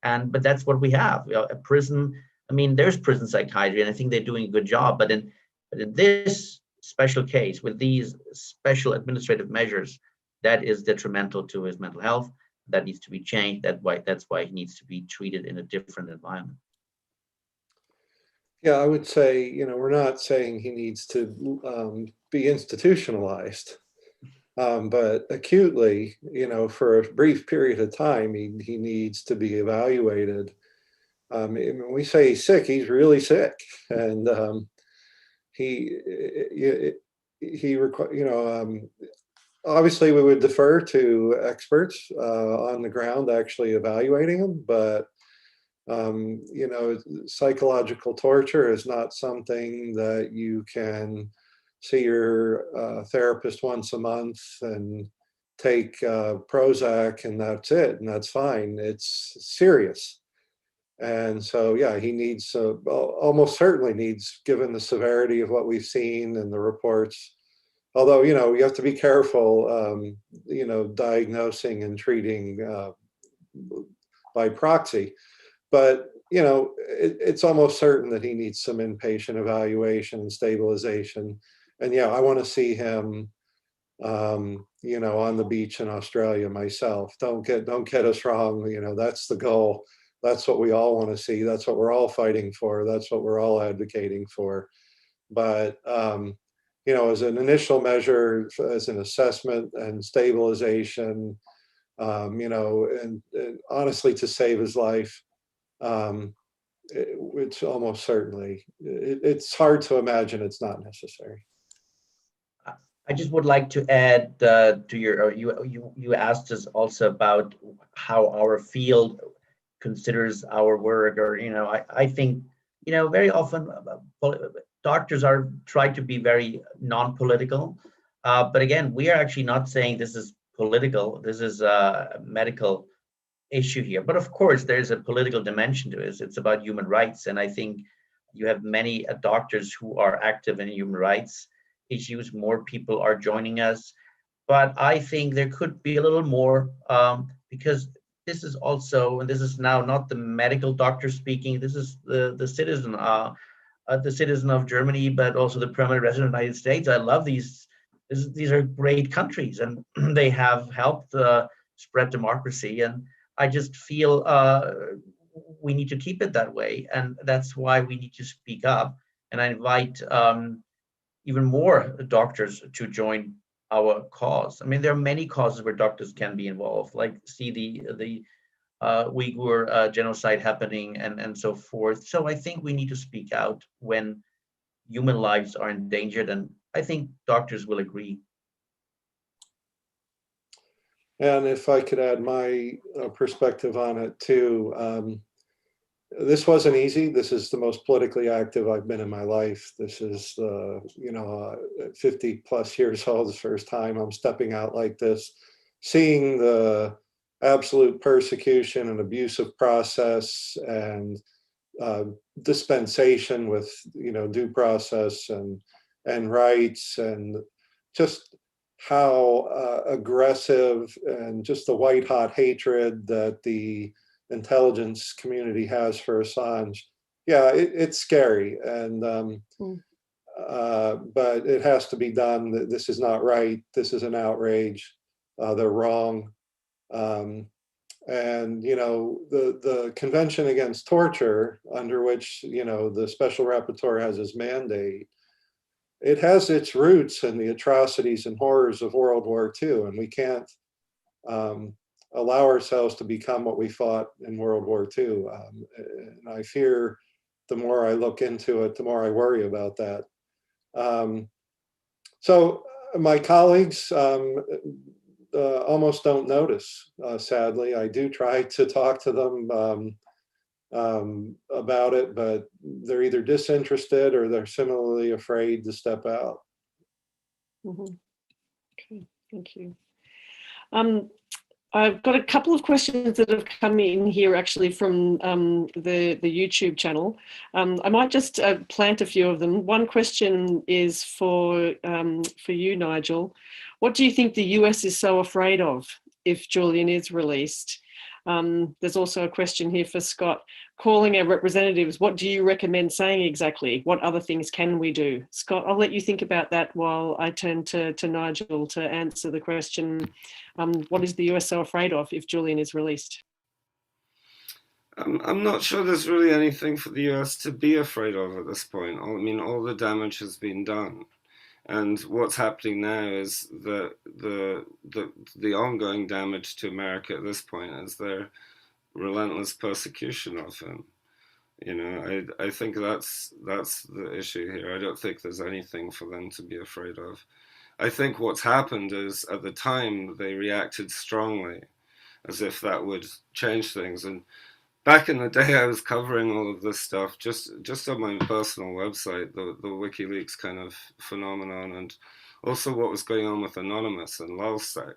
But that's what we have. A prison. I mean, there's prison psychiatry, and I think they're doing a good job. But in this special case, with these special administrative measures, that is detrimental to his mental health. That needs to be changed. That's why he needs to be treated in a different environment. Yeah, I would say, you know, we're not saying he needs to be institutionalized. But acutely, you know, for a brief period of time, he needs to be evaluated. When we say he's sick, he's really sick, and obviously we would defer to experts on the ground actually evaluating him, but You know, psychological torture is not something that you can see your therapist once a month and take Prozac and that's it, and that's fine. It's serious. And so, yeah, he needs, almost certainly needs, given the severity of what we've seen and the reports, although, you know, you have to be careful, you know, diagnosing and treating by proxy. But, you know, it's almost certain that he needs some inpatient evaluation and stabilization. And yeah, I want to see him, you know, on the beach in Australia myself. Don't get us wrong. You know, that's the goal. That's what we all want to see. That's what we're all fighting for. That's what we're all advocating for. But, you know, as an initial measure, as an assessment and stabilization, you know, and honestly, to save his life, it's almost certainly, it's hard to imagine it's not necessary. I just would like to add to your, you asked us also about how our field considers our work, or, you know, I think, you know, very often doctors are try to be very non-political, but again, we are actually not saying this is political. This is a medical issue here. But of course, there's a political dimension to it. It's about human rights. And I think you have many doctors who are active in human rights issues. More people are joining us. But I think there could be a little more, because this is also, and this is now not the medical doctor speaking, this is the citizen of Germany, but also the permanent resident of the United States. I love these. These are great countries, and they have helped spread democracy. And I just feel we need to keep it that way. And that's why we need to speak up. And I invite even more doctors to join our cause. I mean, there are many causes where doctors can be involved, like see the Uyghur genocide happening and so forth. So I think we need to speak out when human lives are endangered. And I think doctors will agree. And if I could add my perspective on it too, this wasn't easy. This is the most politically active I've been in my life. This is, you know, 50 plus years old, the first time I'm stepping out like this, seeing the absolute persecution and abusive process and dispensation with, you know, due process and rights, and just how aggressive and just the white hot hatred that the intelligence community has for Assange. Yeah, it's scary, and but it has to be done. This is not right. This is an outrage. They're wrong. And you know, the Convention Against Torture, under which, you know, the Special Rapporteur has his mandate, it has its roots in the atrocities and horrors of World War II, and we can't allow ourselves to become what we fought in World War II. And I fear the more I look into it, the more I worry about that. So my colleagues almost don't notice, sadly. I do try to talk to them about it, but they're either disinterested or they're similarly afraid to step out. Mm-hmm. Okay, thank you. I've got a couple of questions that have come in here actually from the YouTube channel. I might just plant a few of them. One question is for you, Nigel. What do you think the US is so afraid of if Julian is released? There's also a question here for Scott. Calling our representatives, what do you recommend saying exactly? What other things can we do? Scott, I'll let you think about that while I turn to Nigel to answer the question, what is the US so afraid of if Julian is released? I'm not sure there's really anything for the US to be afraid of at this point. I mean, all the damage has been done. And what's happening now is the ongoing damage to America at this point is their relentless persecution of him. You know, I think that's the issue here. I don't think there's anything for them to be afraid of. I think what's happened is at the time they reacted strongly, as if that would change things. And back in the day, I was covering all of this stuff just on my personal website, the WikiLeaks kind of phenomenon, and also what was going on with Anonymous and LulzSec,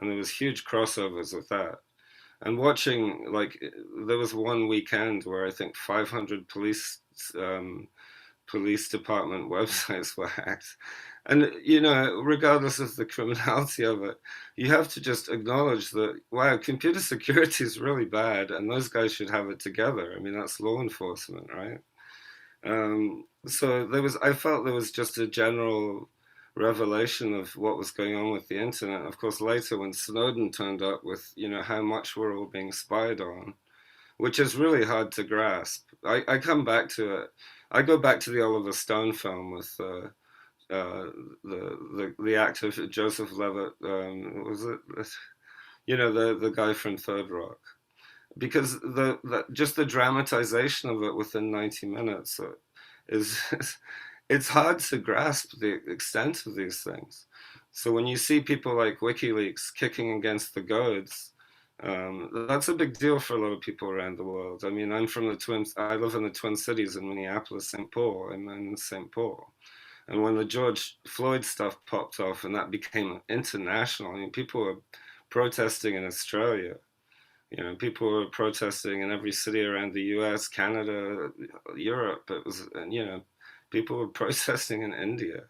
and there was huge crossovers with that. And watching, like, there was one weekend where I think 500 police department websites were hacked. And, you know, regardless of the criminality of it, you have to just acknowledge that, wow, computer security is really bad, and those guys should have it together. I mean, that's law enforcement, right? So I felt there was just a general revelation of what was going on with the internet. Of course, later when Snowden turned up with, you know, how much we're all being spied on, which is really hard to grasp. I come back to it. I go back to the Oliver Stone film with the actor Joseph Levitt, was it, you know, the guy from Third Rock, because just the dramatization of it within 90 minutes is it's hard to grasp the extent of these things. So when you see people like WikiLeaks kicking against the goads, that's a big deal for a lot of people around the world. I mean, I live in the Twin Cities in Minneapolis, St. Paul, and I'm in St. Paul. And when the George Floyd stuff popped off and that became international, I mean, people were protesting in Australia. You know, people were protesting in every city around the US, Canada, Europe. It was, you know, people were protesting in India.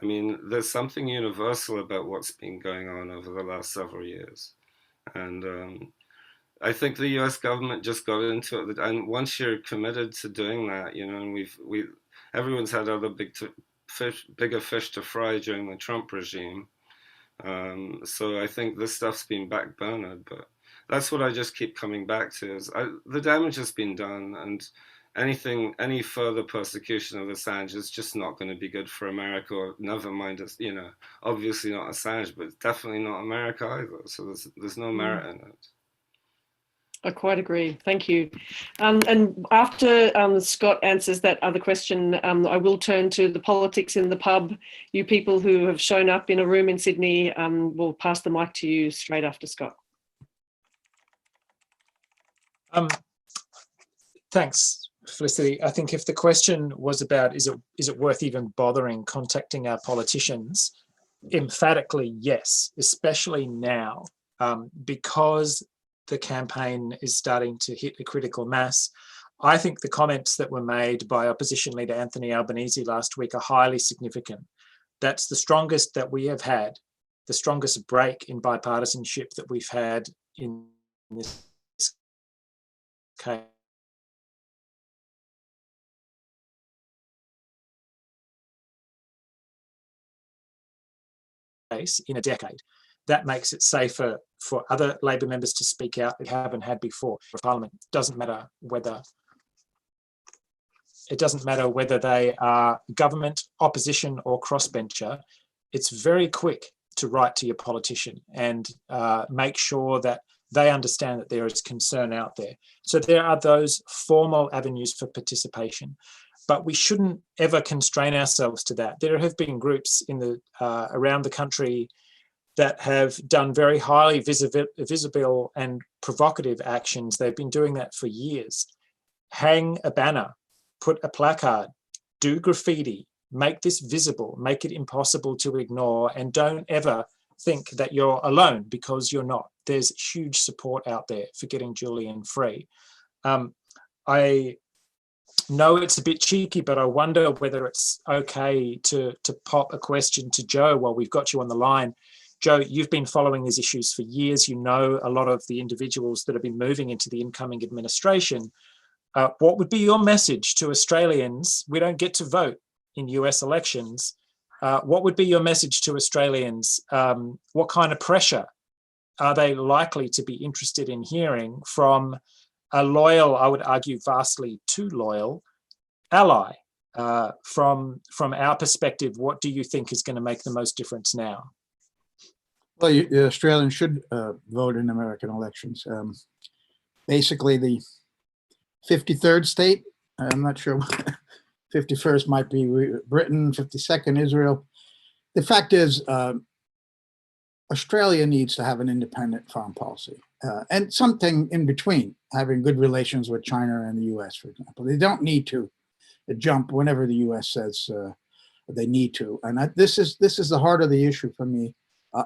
I mean, there's something universal about what's been going on over the last several years. And I think the US government just got into it. And once you're committed to doing that, you know, and everyone's had other bigger fish to fry during the Trump regime. So I think this stuff's been backburnered, but that's what I just keep coming back to is the damage has been done, and any further persecution of Assange is just not going to be good for America, or never mind, you know, obviously not Assange, but definitely not America either. So there's no merit in it. I quite agree. Thank you. And after Scott answers that other question, I will turn to the politics in the pub. You people who have shown up in a room in Sydney, we'll pass the mic to you straight after Scott. Thanks, Felicity. I think if the question was about is it worth even bothering contacting our politicians, emphatically yes, especially now, because the campaign is starting to hit a critical mass. I think the comments that were made by opposition leader Anthony Albanese last week are highly significant. That's the strongest that we have had, the strongest break in bipartisanship that we've had in this case in a decade. That makes it safer for other Labor members to speak out that haven't had before. Parliament doesn't matter whether they are government, opposition, or crossbencher. It's very quick to write to your politician and make sure that they understand that there is concern out there. So there are those formal avenues for participation, but we shouldn't ever constrain ourselves to that. There have been groups in the around the country that have done very highly visible and provocative actions. They've been doing that for years. Hang a banner, put a placard, do graffiti, make this visible, make it impossible to ignore, and don't ever think that you're alone, because you're not. There's huge support out there for getting Julian free. I know it's a bit cheeky, but I wonder whether it's okay to pop a question to Joe while we've got you on the line. Joe, you've been following these issues for years. You know a lot of the individuals that have been moving into the incoming administration. What would be your message to Australians? We don't get to vote in US elections. What would be your message to Australians? What kind of pressure are they likely to be interested in hearing from a loyal, I would argue vastly too loyal, ally? From our perspective, what do you think is going to make the most difference now? Well, the Australians should vote in American elections. Basically, the 53rd state, I'm not sure, 51st might be Britain, 52nd Israel. The fact is, Australia needs to have an independent foreign policy and something in between, having good relations with China and the US, for example. They don't need to jump whenever the US says they need to. And this is the heart of the issue for me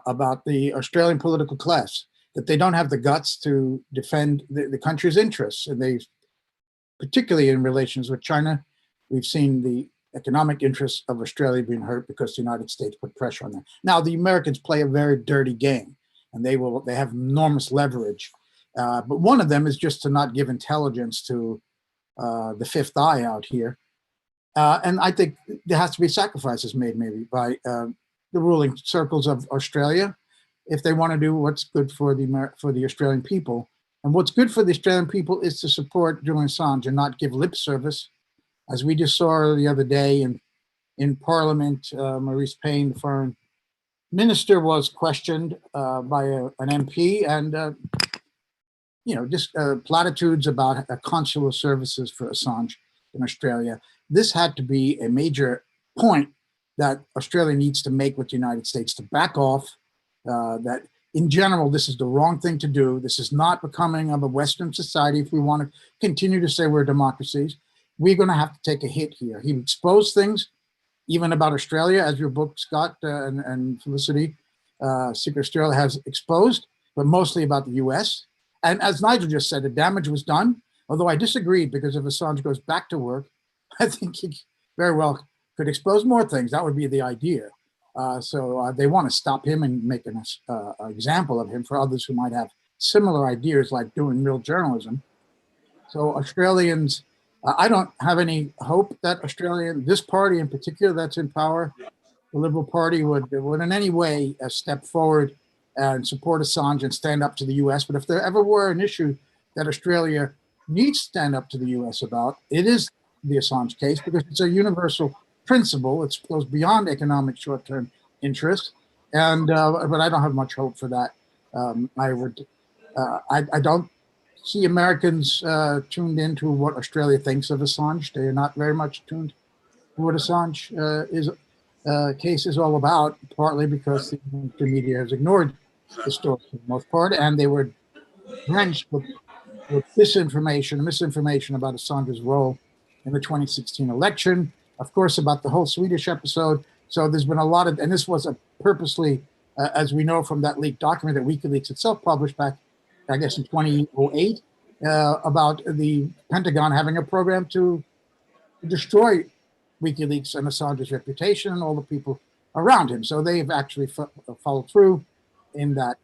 about the Australian political class, that they don't have the guts to defend the country's interests. And they, particularly in relations with China, we've seen the economic interests of Australia being hurt because the United States put pressure on them. Now, the Americans play a very dirty game, and they have enormous leverage. But one of them is just to not give intelligence to the Fifth Eye out here. And I think there has to be sacrifices made maybe by the ruling circles of Australia if they want to do what's good for the Australian people. And what's good for the Australian people is to support Julian Assange and not give lip service. As we just saw the other day in Parliament, Maurice Payne, the foreign minister, was questioned by an MP, and just platitudes about consular services for Assange in Australia. This had to be a major point that Australia needs to make with the United States to back off. That in general, this is the wrong thing to do. This is not becoming of a Western society if we want to continue to say we're democracies. We're going to have to take a hit here. He exposed things, even about Australia, as your book, Scott and Felicity, Secret Australia has exposed, but mostly about the US. And as Nigel just said, the damage was done, although I disagreed, because if Assange goes back to work, I think he very well could expose more things. That would be the idea. So they want to stop him and make an example of him for others who might have similar ideas, like doing real journalism. So Australians, I don't have any hope that this party in particular that's in power, the Liberal Party, would in any way step forward and support Assange and stand up to the US. But if there ever were an issue that Australia needs to stand up to the US about, it is the Assange case, because it's a universal principle. It goes beyond economic short-term interests. And but I don't have much hope for that. I don't see Americans tuned into what Australia thinks of Assange. They are not very much tuned to what Assange case is all about, partly because the media has ignored the story for the most part, and they were drenched with disinformation, misinformation about Assange's role in the 2016 election, of course, about the whole Swedish episode. So there's been a lot of, and this was a purposely, as we know from that leaked document that WikiLeaks itself published back, I guess, in 2008, about the Pentagon having a program to destroy WikiLeaks and Assange's reputation and all the people around him. So they've actually followed through in that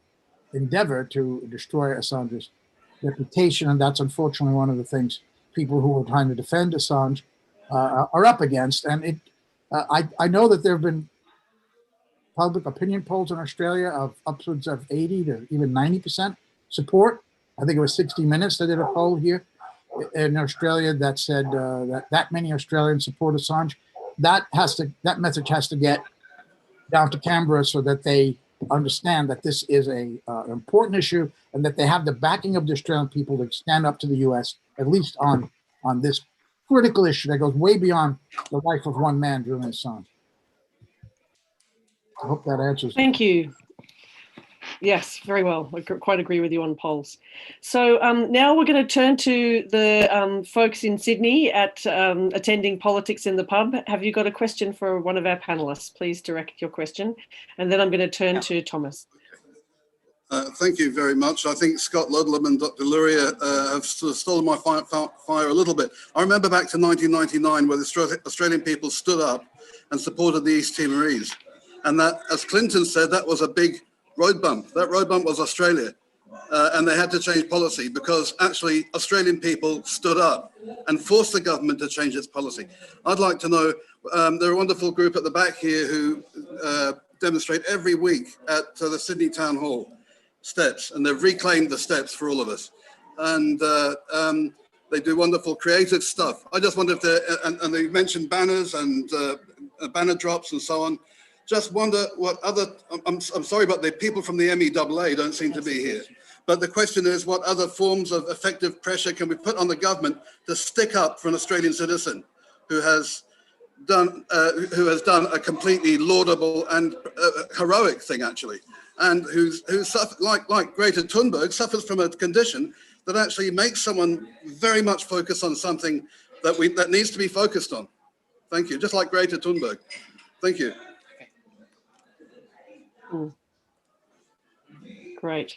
endeavor to destroy Assange's reputation. And that's unfortunately one of the things people who are trying to defend Assange are up against. And I know that there have been public opinion polls in Australia of upwards of 80 to even 90% support. I think it was 60 Minutes that did a poll here in Australia that said that many Australians support Assange. That message has to get down to Canberra so that they understand that this is an important issue and that they have the backing of the Australian people to stand up to the US, at least on this critical issue that goes way beyond the life of one man, Julian Assange. I hope that answers. Thank you. Yes, very well. I quite agree with you on polls. So now we're going to turn to the folks in Sydney at attending Politics in the Pub. Have you got a question for one of our panelists? Please direct your question. And then I'm going to turn to Thomas. Thank you very much. I think Scott Ludlum and Dr. Luria have sort of stolen my fire a little bit. I remember back to 1999 where the Australian people stood up and supported the East Timorese. And that, as Clinton said, that was a big road bump. That road bump was Australia. And they had to change policy because actually Australian people stood up and forced the government to change its policy. I'd like to know, there are a wonderful group at the back here who demonstrate every week at the Sydney Town Hall steps, and they've reclaimed the steps for all of us. And they do wonderful creative stuff. I just wonder if and they mentioned banners and banner drops and so on. Just wonder what other, I'm sorry, but the people from the MEAA don't seem to be here. But the question is, what other forms of effective pressure can we put on the government to stick up for an Australian citizen who has done a completely laudable and heroic thing, actually. and who suffer, like Greta Thunberg, suffers from a condition that actually makes someone very much focus on something that needs to be focused on. Thank you. Just like Greta Thunberg. Thank you. Great.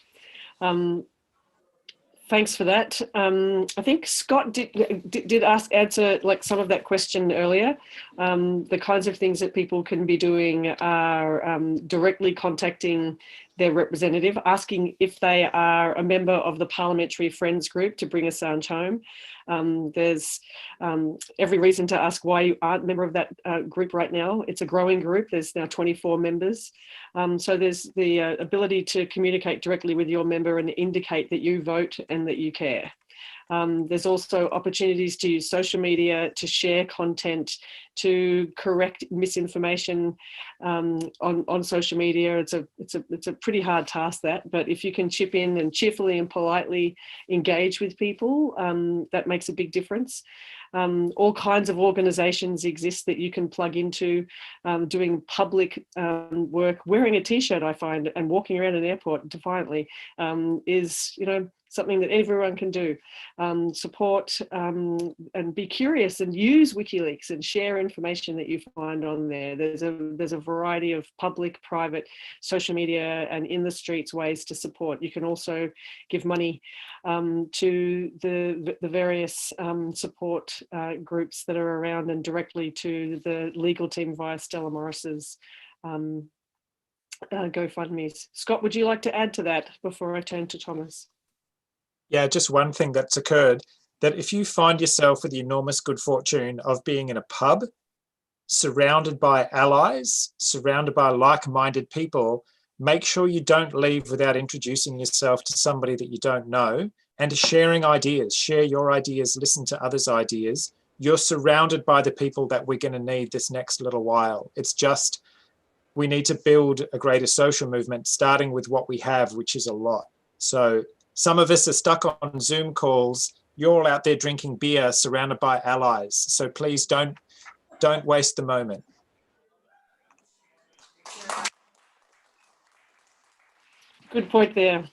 Thanks for that. I think Scott did answer like some of that question earlier. The kinds of things that people can be doing are directly contacting their representative, asking if they are a member of the Parliamentary Friends Group to bring Assange home. There's every reason to ask why you aren't a member of that group right now. It's a growing group. There's now 24 members. So there's the ability to communicate directly with your member and indicate that you vote and that you care. There's also opportunities to use social media to share content, to correct misinformation on social media. It's a pretty hard task, that, but if you can chip in and cheerfully and politely engage with people, that makes a big difference. All kinds of organizations exist that you can plug into, doing public work. Wearing a t-shirt, I find, and walking around an airport defiantly is, something that everyone can do. Support and be curious and use WikiLeaks and share information that you find on there. There's a variety of public, private, social media and in the streets ways to support. You can also give money to the various support groups that are around, and directly to the legal team via Stella Morris's GoFundMes. Scott, would you like to add to that before I turn to Thomas? Yeah, just one thing that's occurred, that if you find yourself with the enormous good fortune of being in a pub, surrounded by allies, surrounded by like-minded people, make sure you don't leave without introducing yourself to somebody that you don't know, and sharing ideas. Share your ideas, listen to others' ideas. You're surrounded by the people that we're going to need this next little while. It's just, we need to build a greater social movement, starting with what we have, which is a lot. So some of us are stuck on Zoom calls. You're all out there drinking beer, surrounded by allies. So please don't waste the moment. Good point there.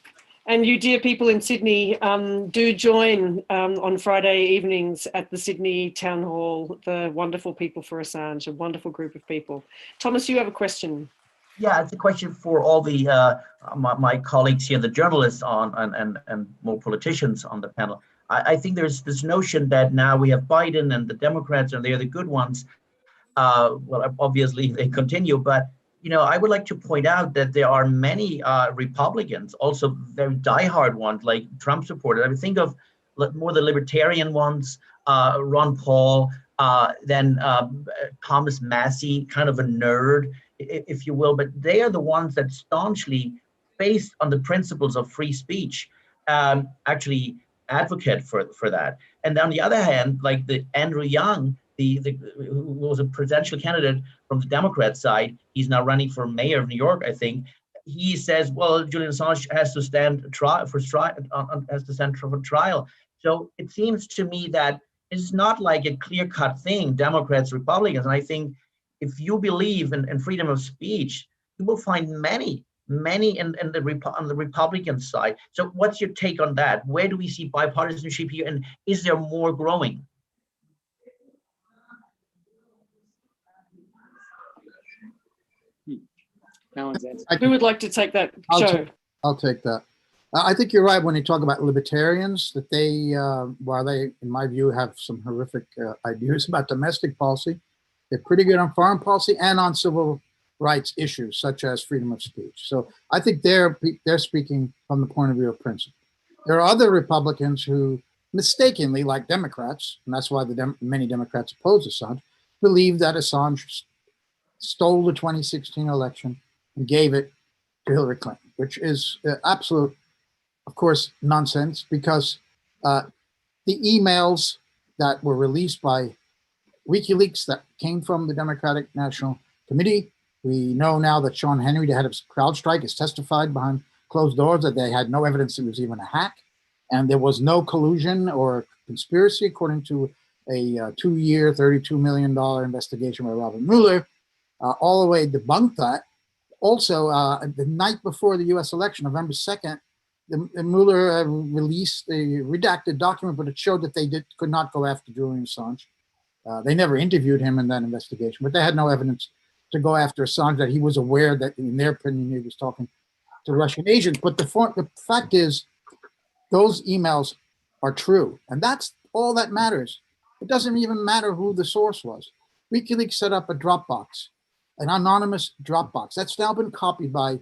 And you dear people in Sydney, do join on Friday evenings at the Sydney Town Hall, the wonderful people for Assange, a wonderful group of people. Thomas, you have a question. Yeah, it's a question for all the my colleagues here, the journalists and more politicians on the panel. I think there's this notion that now we have Biden and the Democrats and they're the good ones. Well, obviously they continue, but I would like to point out that there are many Republicans, also very diehard ones, like Trump supporters. I would think of more the libertarian ones, Ron Paul, then Thomas Massey, kind of a nerd, if you will, but they are the ones that staunchly, based on the principles of free speech, actually advocate for that. And on the other hand, like the Andrew Young, who was a presidential candidate from the Democrat side, he's now running for mayor of New York, I think. He says, well, Julian Assange has to stand for trial. So it seems to me that it's not like a clear-cut thing, Democrats, Republicans. And I think if you believe in freedom of speech, you will find many on the Republican side. So what's your take on that? Where do we see bipartisanship here? And is there more growing? Who would like to take that? I'll take that. I think you're right when you talk about libertarians, that they, while they, in my view, have some horrific ideas about domestic policy, they're pretty good on foreign policy and on civil rights issues, such as freedom of speech. So I think they're speaking from the point of view of principle. There are other Republicans who mistakenly, like Democrats, and that's why many Democrats oppose Assange, believe that Assange stole the 2016 election and gave it to Hillary Clinton, which is absolute, of course, nonsense, because the emails that were released by WikiLeaks that came from the Democratic National Committee, we know now that Sean Henry, the head of CrowdStrike, has testified behind closed doors that they had no evidence it was even a hack, and there was no collusion or conspiracy, according to a 2-year, $32 million investigation by Robert Mueller. All the way debunked that. Also, the night before the US election, November 2nd, the Mueller released a redacted document, but it showed that they could not go after Julian Assange. They never interviewed him in that investigation, but they had no evidence to go after Assange, that he was aware that, in their opinion, he was talking to Russian agents. But the fact is, those emails are true, and that's all that matters. It doesn't even matter who the source was. WikiLeaks set up a Dropbox, an anonymous Dropbox. That's now been copied by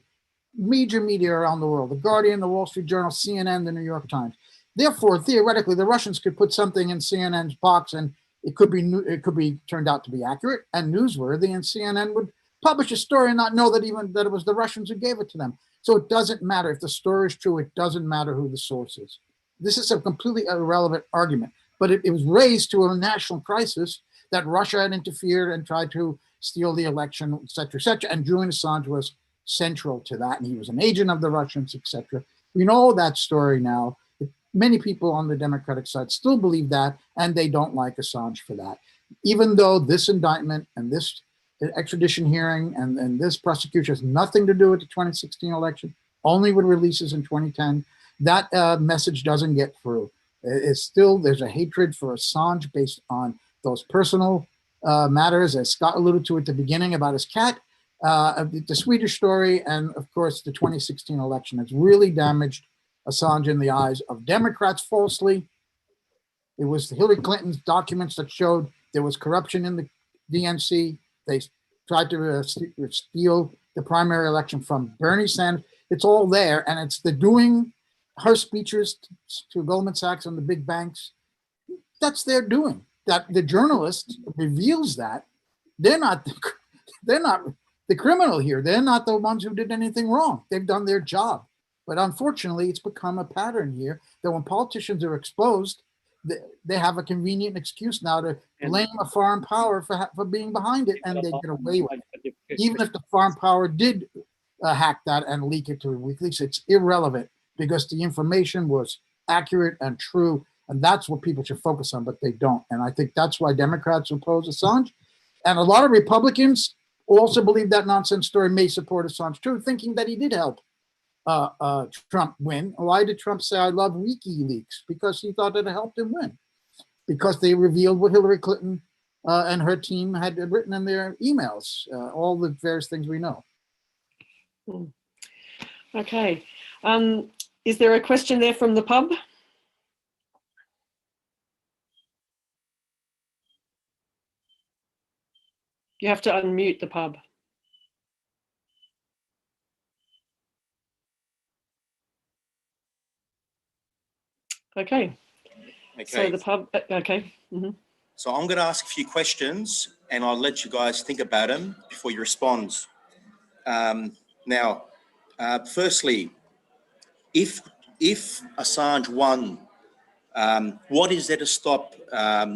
major media around the world: The Guardian, The Wall Street Journal, CNN, The New York Times. Therefore, theoretically, the Russians could put something in CNN's box, and it could be turned out to be accurate and newsworthy, and CNN would publish a story and not know that it was the Russians who gave it to them. So it doesn't matter if the story is true. It doesn't matter who the source is. This is a completely irrelevant argument, but it was raised to a national crisis that Russia had interfered and tried to steal the election, et cetera, and Julian Assange was central to that, and he was an agent of the Russians, et cetera. We know that story now. Many people on the Democratic side still believe that, and they don't like Assange for that. Even though this indictment and this extradition hearing and this prosecution has nothing to do with the 2016 election, only with releases in 2010, that message doesn't get through. It's still, there's a hatred for Assange based on those personal matters, as Scott alluded to at the beginning about his cat, the Swedish story, and of course the 2016 election has really damaged Assange in the eyes of Democrats falsely. It was Hillary Clinton's documents that showed there was corruption in the DNC. They tried to steal the primary election from Bernie Sanders. It's all there, and it's the doing, her speeches to Goldman Sachs and the big banks. That's their doing. That the journalist reveals that they're not the criminal here. They're not the ones who did anything wrong. They've done their job. But unfortunately, it's become a pattern here that when politicians are exposed, they have a convenient excuse now to blame a foreign power for being behind it, and they get away with it. Even if the foreign power did hack that and leak it to WikiLeaks, it's irrelevant because the information was accurate and true, and that's what people should focus on, but they don't. And I think that's why Democrats oppose Assange. And a lot of Republicans also believe that nonsense story may support Assange too, thinking that he did help Trump win. Why did Trump say, "I love WikiLeaks"? Because he thought it helped him win. Because they revealed what Hillary Clinton and her team had written in their emails, all the various things we know. Okay. Is there a question there from the pub? You have to unmute the pub. Okay. So the pub, okay. Mm-hmm. So I'm going to ask a few questions and I'll let you guys think about them before you respond. Firstly, if Assange won, what is there to stop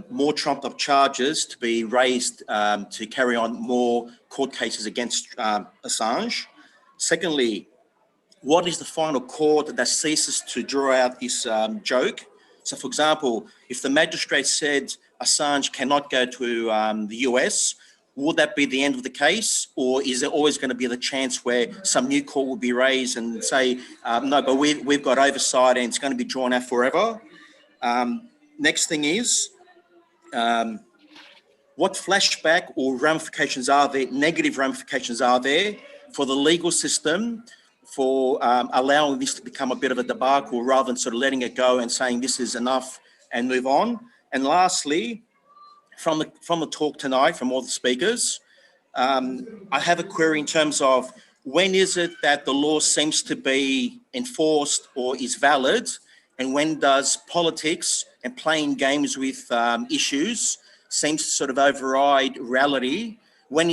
more trumped up charges to be raised to carry on more court cases against Assange? Secondly, what is the final court that ceases to draw out this joke? So, for example, if the magistrate said Assange cannot go to the US, would that be the end of the case? Or is there always going to be the chance where some new court will be raised and say, no, but we've got oversight and it's going to be drawn out forever? Next thing is, what flashback or ramifications are there, negative ramifications are there for the legal system for allowing this to become a bit of a debacle rather than sort of letting it go and saying this is enough and move on? And lastly, from the talk tonight, from all the speakers, I have a query in terms of when is it that the law seems to be enforced or is valid, and when does politics and playing games with issues seems to sort of override reality? When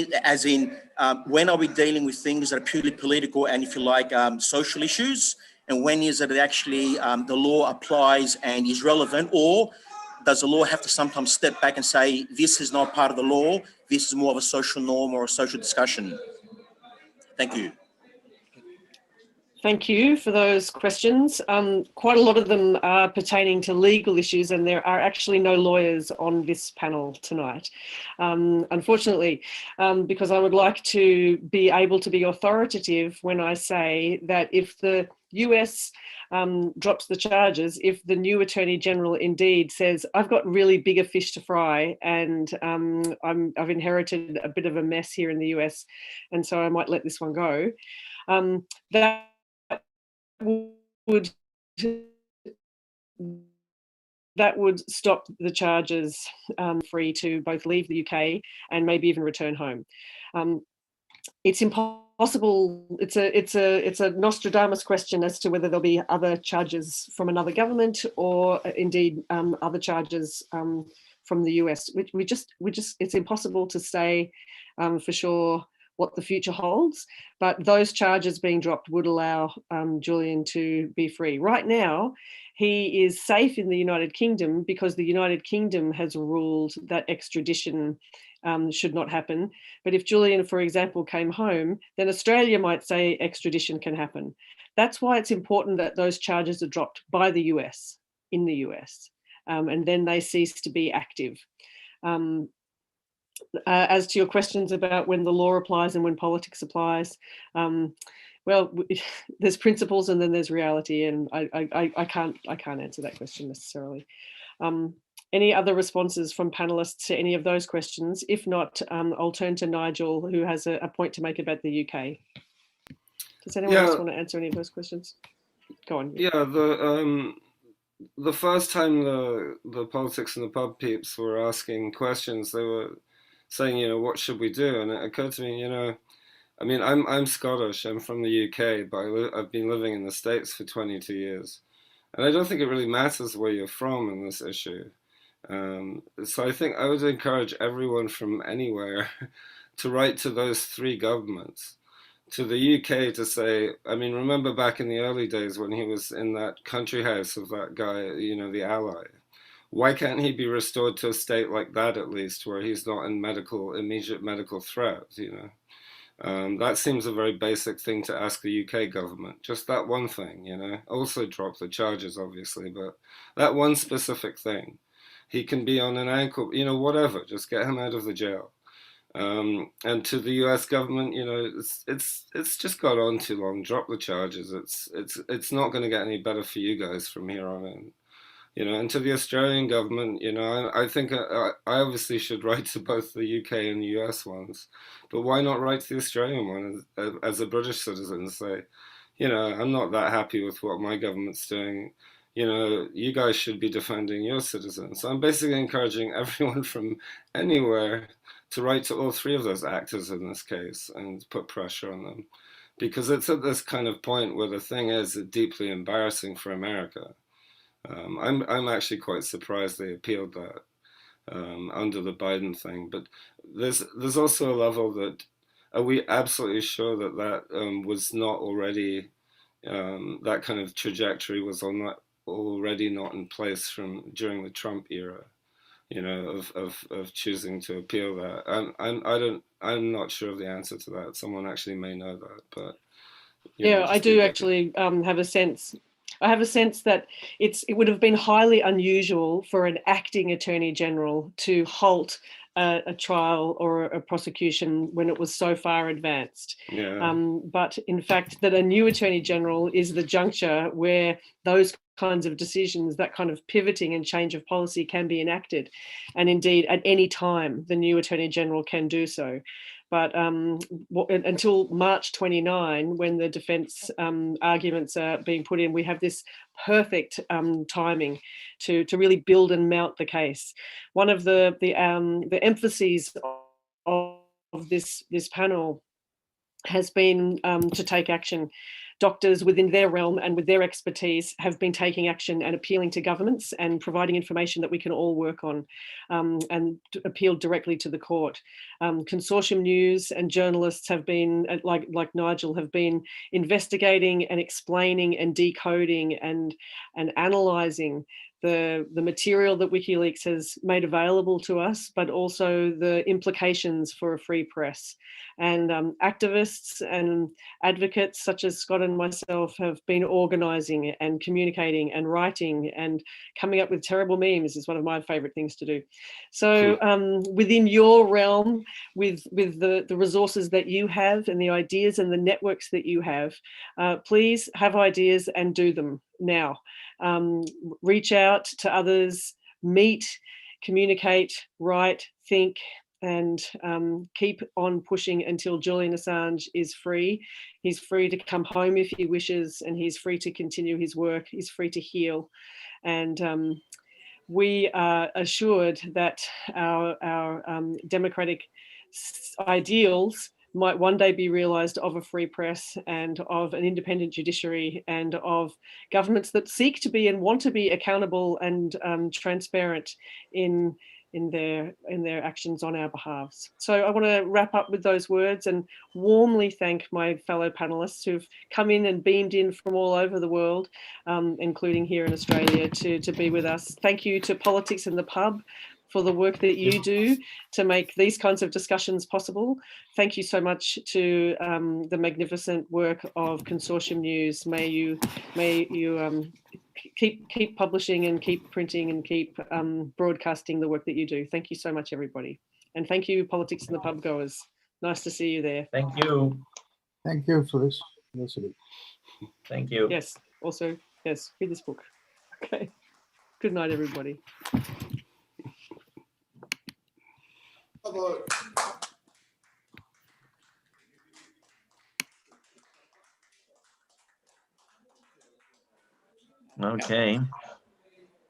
are we dealing with things that are purely political and, if you like, social issues? And when is it that actually the law applies and is relevant? Or does the law have to sometimes step back and say, this is not part of the law, this is more of a social norm or a social discussion? Thank you. Thank you for those questions. Quite a lot of them are pertaining to legal issues, and there are actually no lawyers on this panel tonight, unfortunately, because I would like to be able to be authoritative when I say that if the US drops the charges, if the new Attorney General indeed says, I've got really bigger fish to fry, and I've inherited a bit of a mess here in the US, and so I might let this one go, that would stop the charges free to both leave the UK and maybe even return home. It's impossible. It's a Nostradamus question as to whether there'll be other charges from another government or indeed other charges from the US. It's impossible to say for sure what the future holds, but those charges being dropped would allow Julian to be free. Right now, he is safe in the United Kingdom because the United Kingdom has ruled that extradition should not happen. But if Julian, for example, came home, then Australia might say extradition can happen. That's why it's important that those charges are dropped by the US, in the US, and then they cease to be active. As to your questions about when the law applies and when politics applies, well, there's principles and then there's reality, and I can't answer that question necessarily. Any other responses from panelists to any of those questions? If not, I'll turn to Nigel, who has a point to make about the UK. Does anyone else want to answer any of those questions? Go on. Yeah, the first time the politics and the pub peeps were asking questions, they were saying, you know, what should we do? And it occurred to me, you know, I mean, I'm Scottish, I'm from the UK, but I've been living in the States for 22 years. And I don't think it really matters where you're from in this issue. So I think I would encourage everyone from anywhere to write to those three governments, to the UK to say, I mean, remember back in the early days when he was in that country house of that guy, you know, the ally. Why can't he be restored to a state like that, at least, where he's not in immediate medical threat, you know? That seems a very basic thing to ask the UK government. Just that one thing, you know? Also drop the charges, obviously, but that one specific thing. He can be on an ankle, you know, whatever, just get him out of the jail. And to the US government, you know, it's just got on too long. Drop the charges. It's not going to get any better for you guys from here on in. You know, and to the Australian government, you know, I think I obviously should write to both the UK and the US ones, but why not write to the Australian one as a British citizen and say, you know, I'm not that happy with what my government's doing. You know, you guys should be defending your citizens. So I'm basically encouraging everyone from anywhere to write to all three of those actors in this case and put pressure on them, because it's at this kind of point where the thing is deeply embarrassing for America. I'm actually quite surprised they appealed that under the Biden thing, but there's also a level that are we absolutely sure that that was not already that kind of trajectory was already not in place from during the Trump era, you know, of choosing to appeal that. I'm not sure of the answer to that. Someone actually may know that, but yeah, I do actually have a sense. I have a sense that it would have been highly unusual for an acting Attorney General to halt a trial or a prosecution when it was so far advanced. Yeah. But in fact, that a new Attorney General is the juncture where those kinds of decisions, that kind of pivoting and change of policy can be enacted. And indeed, at any time, the new Attorney General can do so. But until March 29, when the defence arguments are being put in, we have this perfect timing to really build and mount the case. One of the emphases of this panel has been to take action. Doctors within their realm and with their expertise have been taking action and appealing to governments and providing information that we can all work on and appeal directly to the court. Consortium News and journalists have been, like Nigel, have been investigating and explaining and decoding and analysing the material that WikiLeaks has made available to us, but also the implications for a free press. And activists and advocates such as Scott and myself have been organising and communicating and writing and coming up with terrible memes is one of my favourite things to do. So within your realm, with the resources that you have and the ideas and the networks that you have, please have ideas and do them now. Reach out to others, meet, communicate, write, think, and keep on pushing until Julian Assange is free. He's free to come home if he wishes, and he's free to continue his work. He's free to heal. And we are assured that our democratic ideals might one day be realised of a free press and of an independent judiciary and of governments that seek to be and want to be accountable and transparent in their actions on our behalves. So I want to wrap up with those words and warmly thank my fellow panelists who've come in and beamed in from all over the world, including here in Australia, to be with us. Thank you to Politics in the Pub for the work that you do to make these kinds of discussions possible. Thank you so much to the magnificent work of Consortium News. May you keep publishing and keep printing and keep broadcasting the work that you do. Thank you so much, everybody. And thank you, Politics in the Pub goers. Nice to see you there. Thank you. Thank you for this, Felicity. Thank you. Yes, also, yes, read this book. Okay. Good night, everybody. Okay.